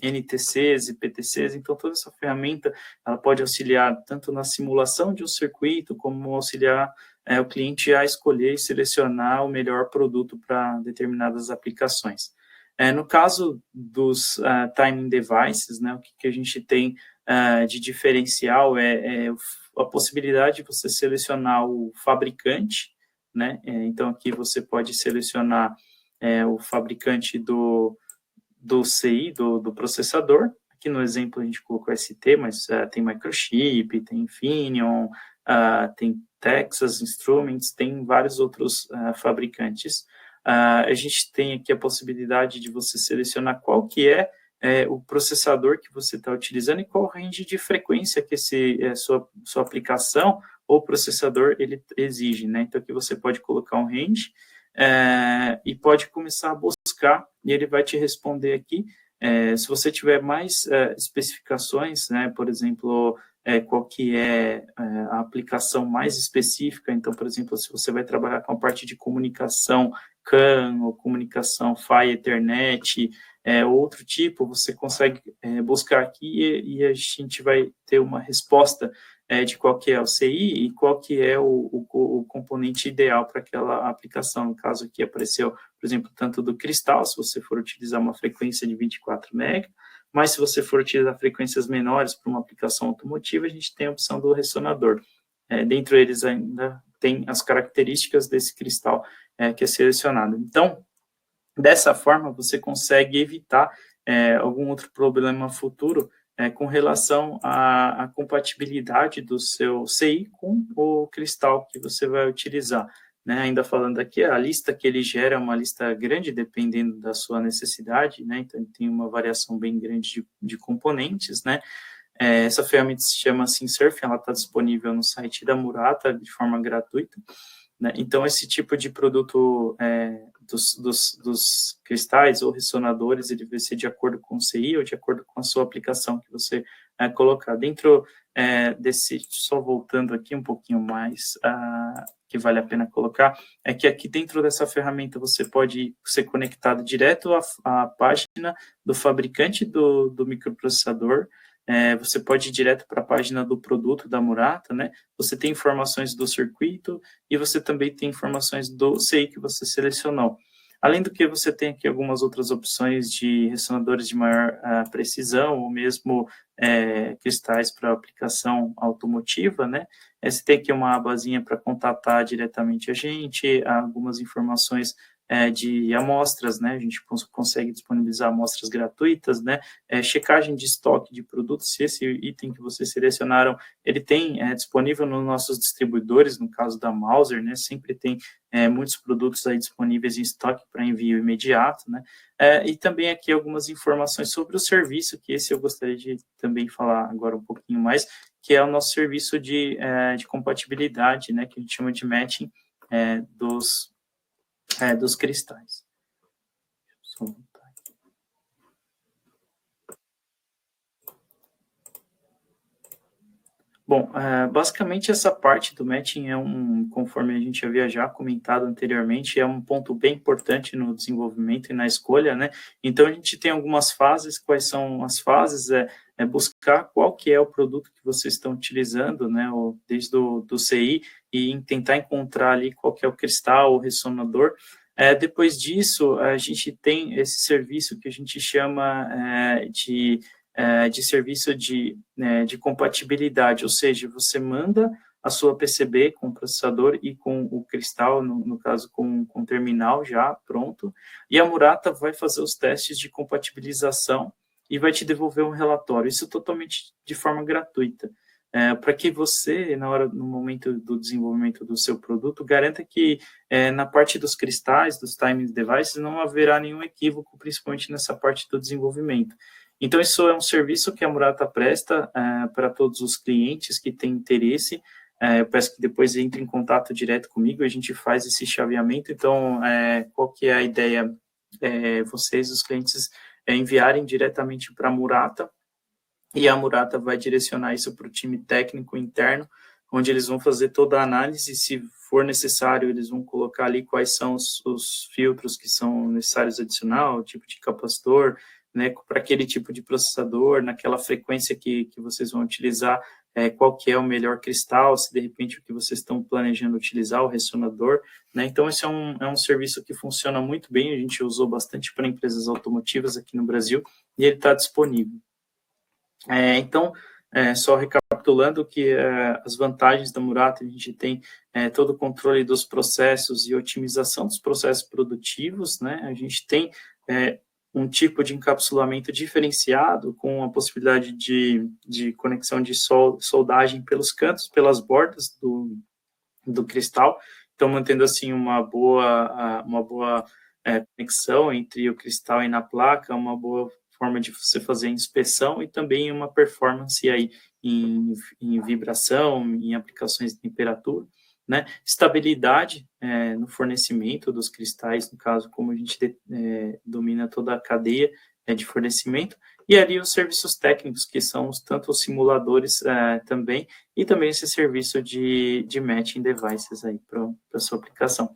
NTCs e PTCs. Então toda essa ferramenta ela pode auxiliar tanto na simulação de um circuito, como auxiliar o cliente a escolher e selecionar o melhor produto para determinadas aplicações. No caso dos timing devices, né, o que a gente tem de diferencial é a possibilidade de você selecionar o fabricante, né? Então, aqui você pode selecionar o fabricante do CI, do processador. Aqui no exemplo a gente colocou ST, mas tem Microchip, tem Infineon, tem Texas Instruments, tem vários outros fabricantes. A gente tem aqui a possibilidade de você selecionar qual que é o processador que você está utilizando e qual range de frequência que sua aplicação ou processador ele exige, né? Então, aqui você pode colocar um range e pode começar a buscar, e ele vai te responder aqui. Se você tiver mais especificações, né, por exemplo, qual que é a aplicação mais específica. Então, por exemplo, se você vai trabalhar com a parte de comunicação CAN ou comunicação PHY, Ethernet, outro tipo, você consegue buscar aqui e a gente vai ter uma resposta de qual que é o CI e qual que é o componente ideal para aquela aplicação. No caso aqui apareceu, por exemplo, tanto do cristal, se você for utilizar uma frequência de 24 MHz, mas se você for utilizar frequências menores para uma aplicação automotiva, a gente tem a opção do ressonador. Dentro deles ainda tem as características desse cristal que é selecionado. Então, dessa forma, você consegue evitar algum outro problema futuro com relação à compatibilidade do seu CI com o cristal que você vai utilizar. Né? Ainda falando aqui, a lista que ele gera é uma lista grande, dependendo da sua necessidade, né? Então, tem uma variação bem grande de componentes, né? Essa ferramenta se chama SimSurf, ela está disponível no site da Murata de forma gratuita. Né? Então, esse tipo de produto dos cristais ou ressonadores, ele vai ser de acordo com o CI ou de acordo com a sua aplicação que você colocar. Dentro desse, só voltando aqui um pouquinho mais, que vale a pena colocar, é que aqui dentro dessa ferramenta você pode ser conectado direto à página do fabricante do microprocessador. Você pode ir direto para a página do produto da Murata, né? Você tem informações do circuito e você também tem informações do CI que você selecionou. Além do que, você tem aqui algumas outras opções de ressonadores de maior precisão, ou mesmo cristais para aplicação automotiva, né? Você tem aqui uma abazinha para contatar diretamente a gente, algumas informações de amostras, né? A gente consegue disponibilizar amostras gratuitas, né? Checagem de estoque de produtos, se esse item que vocês selecionaram, ele tem disponível nos nossos distribuidores, no caso da Mouser, né? Sempre tem muitos produtos aí disponíveis em estoque para envio imediato, né? E também aqui algumas informações sobre o serviço, que esse eu gostaria de também falar agora um pouquinho mais, que é o nosso serviço de compatibilidade, né? Que a gente chama de matching dos cristais. Só voltar aqui. Bom, basicamente essa parte do matching conforme a gente havia já comentado anteriormente, é um ponto bem importante no desenvolvimento e na escolha, né? Então, a gente tem algumas fases. Quais são as fases? Buscar qual que é o produto que vocês estão utilizando, né? Desde do CI, e tentar encontrar ali qual que é o cristal, o ressonador. Depois disso, a gente tem esse serviço que a gente chama de serviço de compatibilidade, ou seja, você manda a sua PCB com o processador e com o cristal, no caso com o terminal já pronto, e a Murata vai fazer os testes de compatibilização e vai te devolver um relatório, isso totalmente de forma gratuita. Para que você, no momento do desenvolvimento do seu produto, garanta que na parte dos cristais, dos timing devices, não haverá nenhum equívoco, principalmente nessa parte do desenvolvimento. Então, isso é um serviço que a Murata presta para todos os clientes que têm interesse. Eu peço que depois entre em contato direto comigo, a gente faz esse chaveamento. Então, qual que é a ideia? Vocês, os clientes, enviarem diretamente para a Murata, e a Murata vai direcionar isso para o time técnico interno, onde eles vão fazer toda a análise. Se for necessário, eles vão colocar ali quais são os filtros que são necessários adicionar, o tipo de capacitor, né, para aquele tipo de processador, naquela frequência que vocês vão utilizar, qual que é o melhor cristal, se de repente o que vocês estão planejando utilizar, o ressonador, né? Então, esse é um serviço que funciona muito bem, a gente usou bastante para empresas automotivas aqui no Brasil, e ele está disponível. Então, só recapitulando que as vantagens da Murata, a gente tem todo o controle dos processos e otimização dos processos produtivos, né? A gente tem um tipo de encapsulamento diferenciado, com a possibilidade de conexão de soldagem pelos cantos, pelas bordas do cristal, então mantendo assim uma boa conexão entre o cristal e na placa, uma boa forma de você fazer inspeção e também uma performance aí em vibração, em aplicações de temperatura, né? Estabilidade no fornecimento dos cristais, no caso, como a gente domina toda a cadeia de fornecimento, e ali os serviços técnicos, que são tanto os simuladores também, e também esse serviço de matching devices aí para a sua aplicação.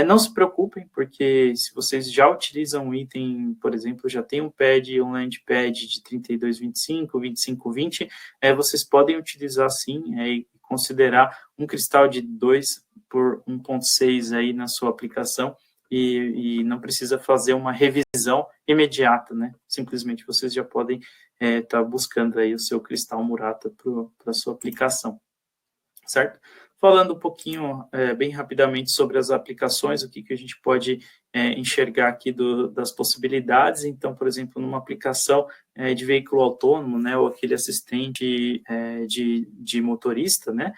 Não se preocupem, porque se vocês já utilizam um item, por exemplo, já tem um pad, um landpad de 3225, 2520, vocês podem utilizar sim e considerar um cristal de 2 por 1.6 aí na sua aplicação e não precisa fazer uma revisão imediata, né? Simplesmente vocês já podem estar buscando aí o seu cristal Murata para a sua aplicação, certo? Falando um pouquinho, bem rapidamente, sobre as aplicações, o que a gente pode enxergar aqui das possibilidades. Então, por exemplo, numa aplicação de veículo autônomo, né, ou aquele assistente de motorista, né,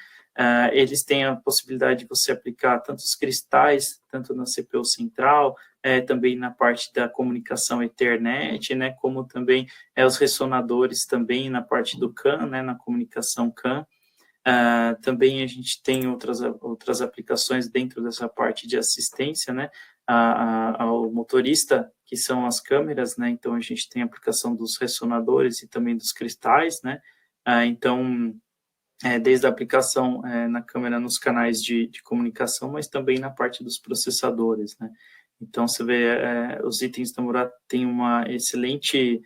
eles têm a possibilidade de você aplicar tanto os cristais, tanto na CPU central, também na parte da comunicação Ethernet, né, como também os ressonadores também na parte do CAN, né, na comunicação CAN. Também a gente tem outras aplicações dentro dessa parte de assistência, né, ao motorista, que são as câmeras, né, então a gente tem a aplicação dos ressonadores e também dos cristais, né, então, desde a aplicação na câmera nos canais de comunicação, mas também na parte dos processadores, né, então você vê, os itens da Murata têm uma excelente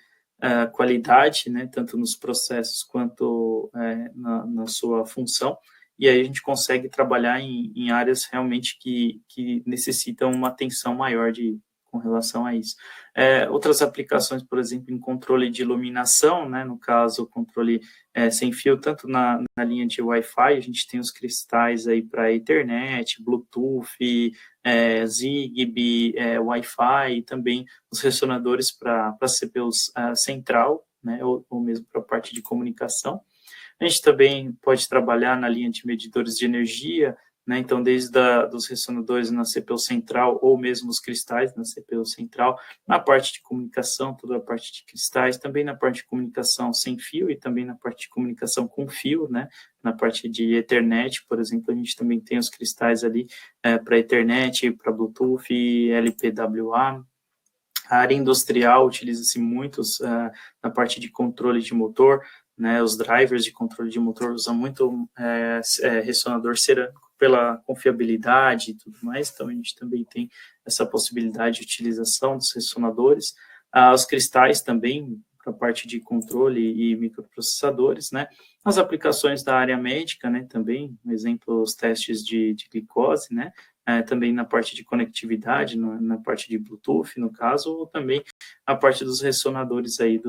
qualidade, né, tanto nos processos quanto na sua função, e aí a gente consegue trabalhar em áreas realmente que necessitam uma atenção maior com relação a isso. Outras aplicações, por exemplo, em controle de iluminação, né, no caso, controle sem fio, tanto na linha de Wi-Fi, a gente tem os cristais aí para Ethernet, Bluetooth, Zigbee, Wi-Fi, e também os ressonadores para CPUs central, né, ou mesmo para a parte de comunicação. A gente também pode trabalhar na linha de medidores de energia, né, então desde dos ressonadores na CPU central ou mesmo os cristais na CPU central, na parte de comunicação, toda a parte de cristais, também na parte de comunicação sem fio e também na parte de comunicação com fio, né, na parte de Ethernet, por exemplo, a gente também tem os cristais ali para Ethernet, para Bluetooth, LPWA. A área industrial utiliza-se muitos na parte de controle de motor, né, os drivers de controle de motor usam muito ressonador cerâmico pela confiabilidade e tudo mais, então a gente também tem essa possibilidade de utilização dos ressonadores. Os cristais também, para a parte de controle e microprocessadores, né, as aplicações da área médica, né, também, um exemplo, os testes de glicose, né, também na parte de conectividade, na parte de Bluetooth, no caso, ou também a parte dos ressonadores aí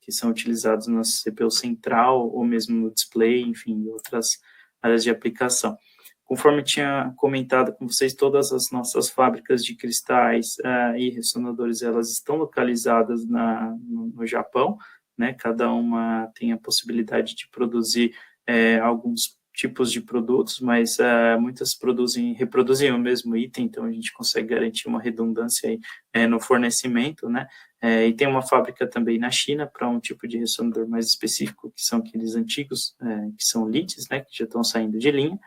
que são utilizados na CPU central, ou mesmo no display, enfim, outras áreas de aplicação. Conforme tinha comentado com vocês, todas as nossas fábricas de cristais e ressonadores, elas estão localizadas no Japão, né? Cada uma tem a possibilidade de produzir alguns tipos de produtos, mas muitas reproduzem o mesmo item, então a gente consegue garantir uma redundância aí, no fornecimento, né? E tem uma fábrica também na China para um tipo de ressonador mais específico, que são aqueles antigos, que são LITs, né? Que já estão saindo de linha,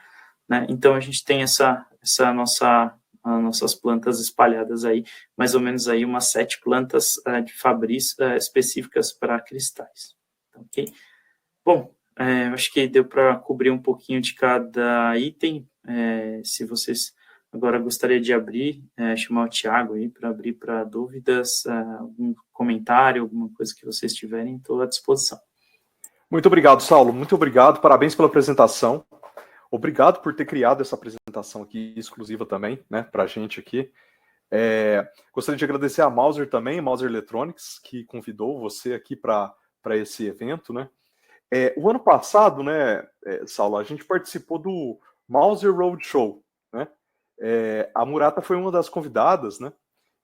né? Então a gente tem as nossas plantas espalhadas aí, mais ou menos aí umas 7 plantas de fabris específicas para cristais, ok? Bom, acho que deu para cobrir um pouquinho de cada item. Se vocês agora gostaria de abrir, chamar o Thiago aí para abrir para dúvidas, algum comentário, alguma coisa que vocês tiverem, estou à disposição. Muito obrigado, Saulo. Muito obrigado. Parabéns pela apresentação. Obrigado por ter criado essa apresentação aqui exclusiva também, né, para a gente aqui. Gostaria de agradecer a Mouser também, Mouser Electronics, que convidou você aqui para esse evento, né. O ano passado, né, Saulo, a gente participou do Mouser Roadshow, né. A Murata foi uma das convidadas, né,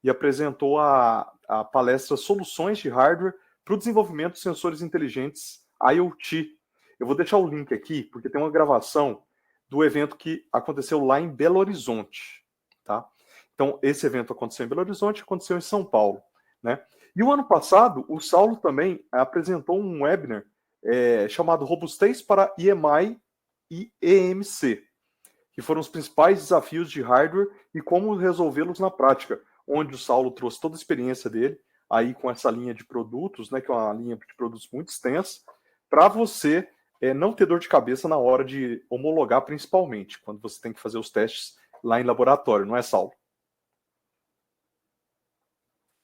e apresentou a palestra Soluções de Hardware para o Desenvolvimento de Sensores Inteligentes IoT. Eu vou deixar o link aqui, porque tem uma gravação do evento que aconteceu lá em Belo Horizonte, tá? Então, esse evento aconteceu em Belo Horizonte, aconteceu em São Paulo, né? E o ano passado, o Saulo também apresentou um webinar chamado Robustez para EMI e EMC, que foram os principais desafios de hardware e como resolvê-los na prática, onde o Saulo trouxe toda a experiência dele, aí com essa linha de produtos, né, que é uma linha de produtos muito extensa, para você não ter dor de cabeça na hora de homologar, principalmente, quando você tem que fazer os testes lá em laboratório, não é, Saulo?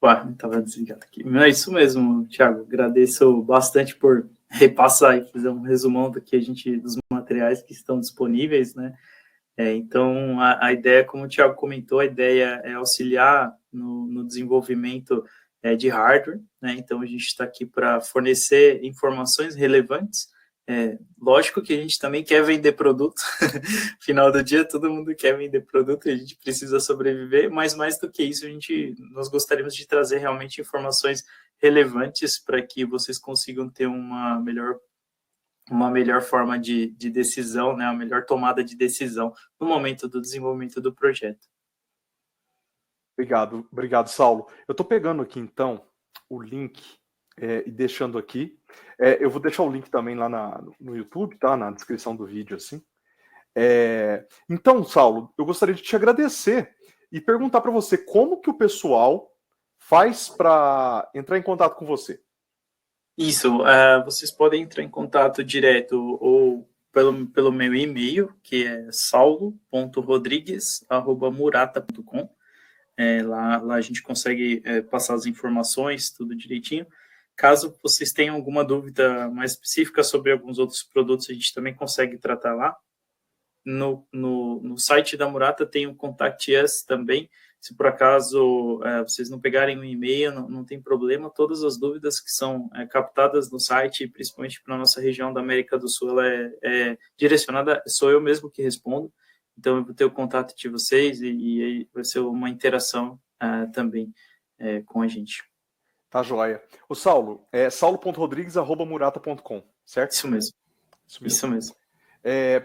Ué, estava desligado aqui. Mas é isso mesmo, Thiago. Agradeço bastante por repassar e fazer um resumão dos materiais que estão disponíveis, né? Então, a ideia, como o Thiago comentou, a ideia é auxiliar no desenvolvimento de hardware, né? Então, a gente está aqui para fornecer informações relevantes. Lógico que a gente também quer vender produto. Final do dia, todo mundo quer vender produto e a gente precisa sobreviver, mas mais do que isso, nós gostaríamos de trazer realmente informações relevantes para que vocês consigam ter uma melhor forma de decisão, né, a melhor tomada de decisão no momento do desenvolvimento do projeto. Obrigado, Saulo. Eu estou pegando aqui, então, o link e deixando aqui. Eu vou deixar o link também lá no YouTube, tá? Na descrição do vídeo, assim. Então, Saulo, eu gostaria de te agradecer e perguntar para você como que o pessoal faz para entrar em contato com você. Isso, vocês podem entrar em contato direto ou pelo meu e-mail, que é saulo.rodrigues@murata.com. Lá a gente consegue passar as informações, tudo direitinho. Caso vocês tenham alguma dúvida mais específica sobre alguns outros produtos, a gente também consegue tratar lá. No site da Murata tem o Contact Us também. Se por acaso vocês não pegarem o e-mail, não tem problema. Todas as dúvidas que são captadas no site, principalmente para a nossa região da América do Sul, ela é direcionada, sou eu mesmo que respondo. Então, eu vou ter o contato de vocês e aí vai ser uma interação também com a gente. Tá, joia. O Saulo, saulo.rodrigues@murata.com, certo? Isso mesmo. Isso mesmo.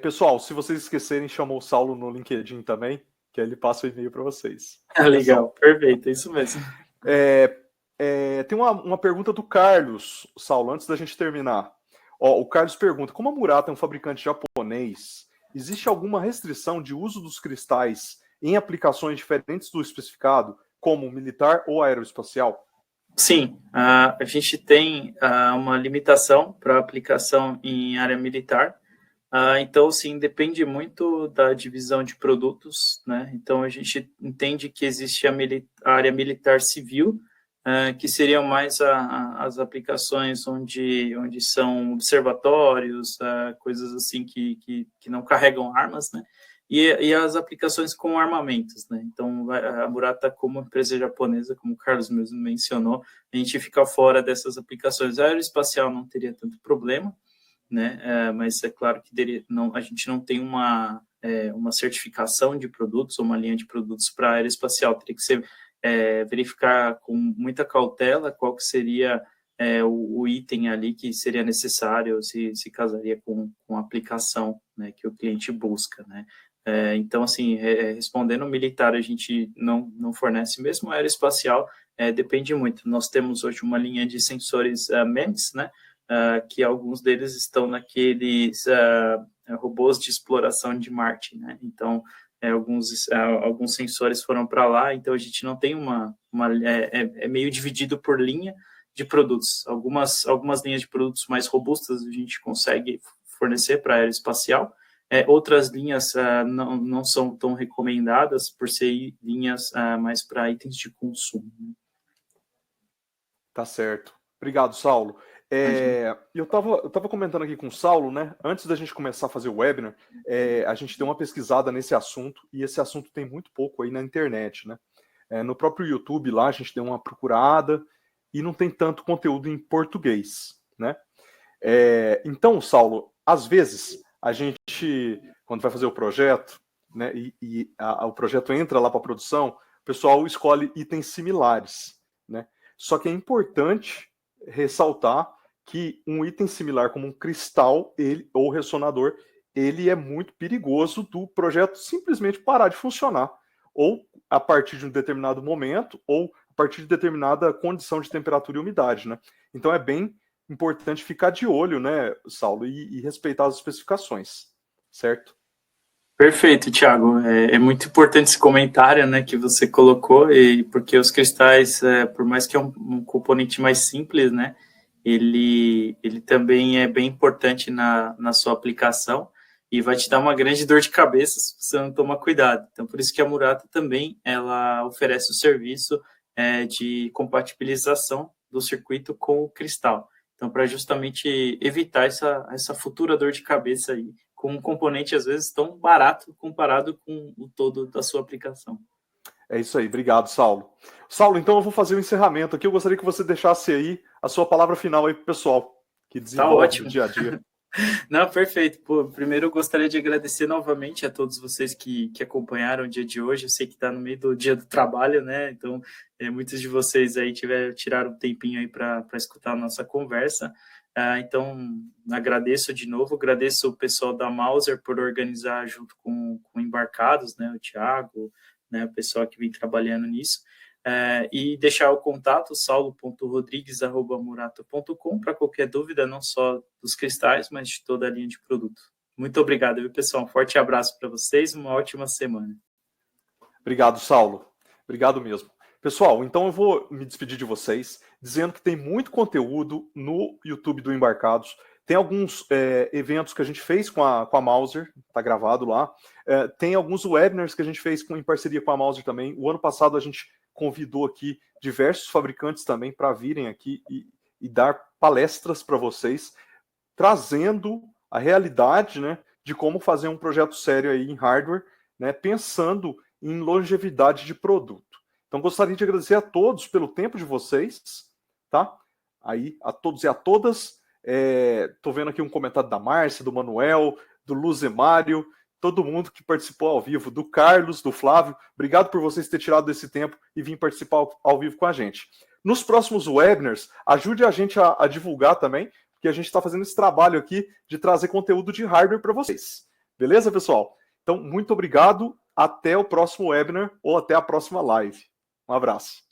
Pessoal, se vocês esquecerem, chamou o Saulo no LinkedIn também, que aí ele passa o e-mail para vocês. Legal, perfeito, isso mesmo. Tem uma pergunta do Carlos, Saulo, antes da gente terminar. O Carlos pergunta, como a Murata é um fabricante japonês, existe alguma restrição de uso dos cristais em aplicações diferentes do especificado, como militar ou aeroespacial? Sim, a gente tem uma limitação para aplicação em área militar. Então, sim, depende muito da divisão de produtos, né? Então, a gente entende que existe a área militar civil, que seriam mais as aplicações onde são observatórios, coisas assim que não carregam armas, né? E as aplicações com armamentos, né? Então, a Murata, como empresa japonesa, como o Carlos mesmo mencionou, a gente fica fora dessas aplicações. A aeroespacial não teria tanto problema, né? Mas é claro que a gente não tem uma certificação de produtos ou uma linha de produtos para aeroespacial. Teria que ser verificar com muita cautela qual que seria o item ali que seria necessário, se casaria com a aplicação, né, que o cliente busca, né? Então, assim, respondendo militar, a gente não fornece, mesmo aeroespacial, depende muito. Nós temos hoje uma linha de sensores MEMS, né, que alguns deles estão naqueles robôs de exploração de Marte, né? Então, alguns sensores foram para lá, então a gente não tem é meio dividido por linha de produtos. Algumas linhas de produtos mais robustas a gente consegue fornecer para a aeroespacial, outras linhas não são tão recomendadas por ser linhas mais para itens de consumo. Tá certo. Obrigado, Saulo. Eu estava comentando aqui com o Saulo, né? Antes da gente começar a fazer o webinar, a gente deu uma pesquisada nesse assunto, e esse assunto tem muito pouco aí na internet, né? No próprio YouTube lá, a gente deu uma procurada e não tem tanto conteúdo em português, né? Então, Saulo, às vezes a gente, quando vai fazer o projeto, né, o projeto entra lá para a produção, o pessoal escolhe itens similares, né? Só que é importante ressaltar que um item similar como um cristal ou ressonador, ele é muito perigoso do projeto simplesmente parar de funcionar, ou a partir de um determinado momento, ou a partir de determinada condição de temperatura e umidade, né? Então é bem importante ficar de olho, né, Saulo, e respeitar as especificações, certo? Perfeito, Thiago. É muito importante esse comentário, né, que você colocou, e porque os cristais, por mais que é um componente mais simples, né, ele também é bem importante na sua aplicação e vai te dar uma grande dor de cabeça se você não tomar cuidado. Então, por isso que a Murata também ela oferece o serviço de compatibilização do circuito com o cristal. Então, para justamente evitar essa futura dor de cabeça aí, com um componente, às vezes, tão barato comparado com o todo da sua aplicação. É isso aí, obrigado, Saulo. Saulo, então eu vou fazer o encerramento aqui. Eu gostaria que você deixasse aí a sua palavra final aí para o pessoal que desenvolve no dia a dia. Não, perfeito. Pô, primeiro eu gostaria de agradecer novamente a todos vocês que acompanharam o dia de hoje. Eu sei que está no meio do dia do trabalho, né? Então, muitos de vocês aí tiraram um tempinho aí para escutar a nossa conversa. Então, agradeço de novo, agradeço o pessoal da Mauser por organizar junto com Embarcados, né? O Thiago, né? O pessoal que vem trabalhando nisso. E deixar o contato saulo.rodrigues@murato.com para qualquer dúvida, não só dos cristais, mas de toda a linha de produto. Muito obrigado, viu, pessoal? Um forte abraço para vocês, uma ótima semana. Obrigado, Saulo. Obrigado mesmo. Pessoal, então eu vou me despedir de vocês, dizendo que tem muito conteúdo no YouTube do Embarcados. Tem alguns eventos que a gente fez com a Mauser, está gravado lá. Tem alguns webinars que a gente fez em parceria com a Mauser também. O ano passado a gente convidou aqui diversos fabricantes também para virem aqui e dar palestras para vocês, trazendo a realidade, né, de como fazer um projeto sério aí em hardware, né, pensando em longevidade de produto. Então, gostaria de agradecer a todos pelo tempo de vocês, tá? Aí, a todos e a todas. Tô vendo aqui um comentário da Márcia, do Manuel, do Luzemário, todo mundo que participou ao vivo, do Carlos, do Flávio. Obrigado por vocês terem tirado desse tempo e vir participar ao vivo com a gente. Nos próximos webinars, ajude a gente a divulgar também, porque a gente está fazendo esse trabalho aqui de trazer conteúdo de hardware para vocês. Beleza, pessoal? Então, muito obrigado. Até o próximo webinar ou até a próxima live. Um abraço.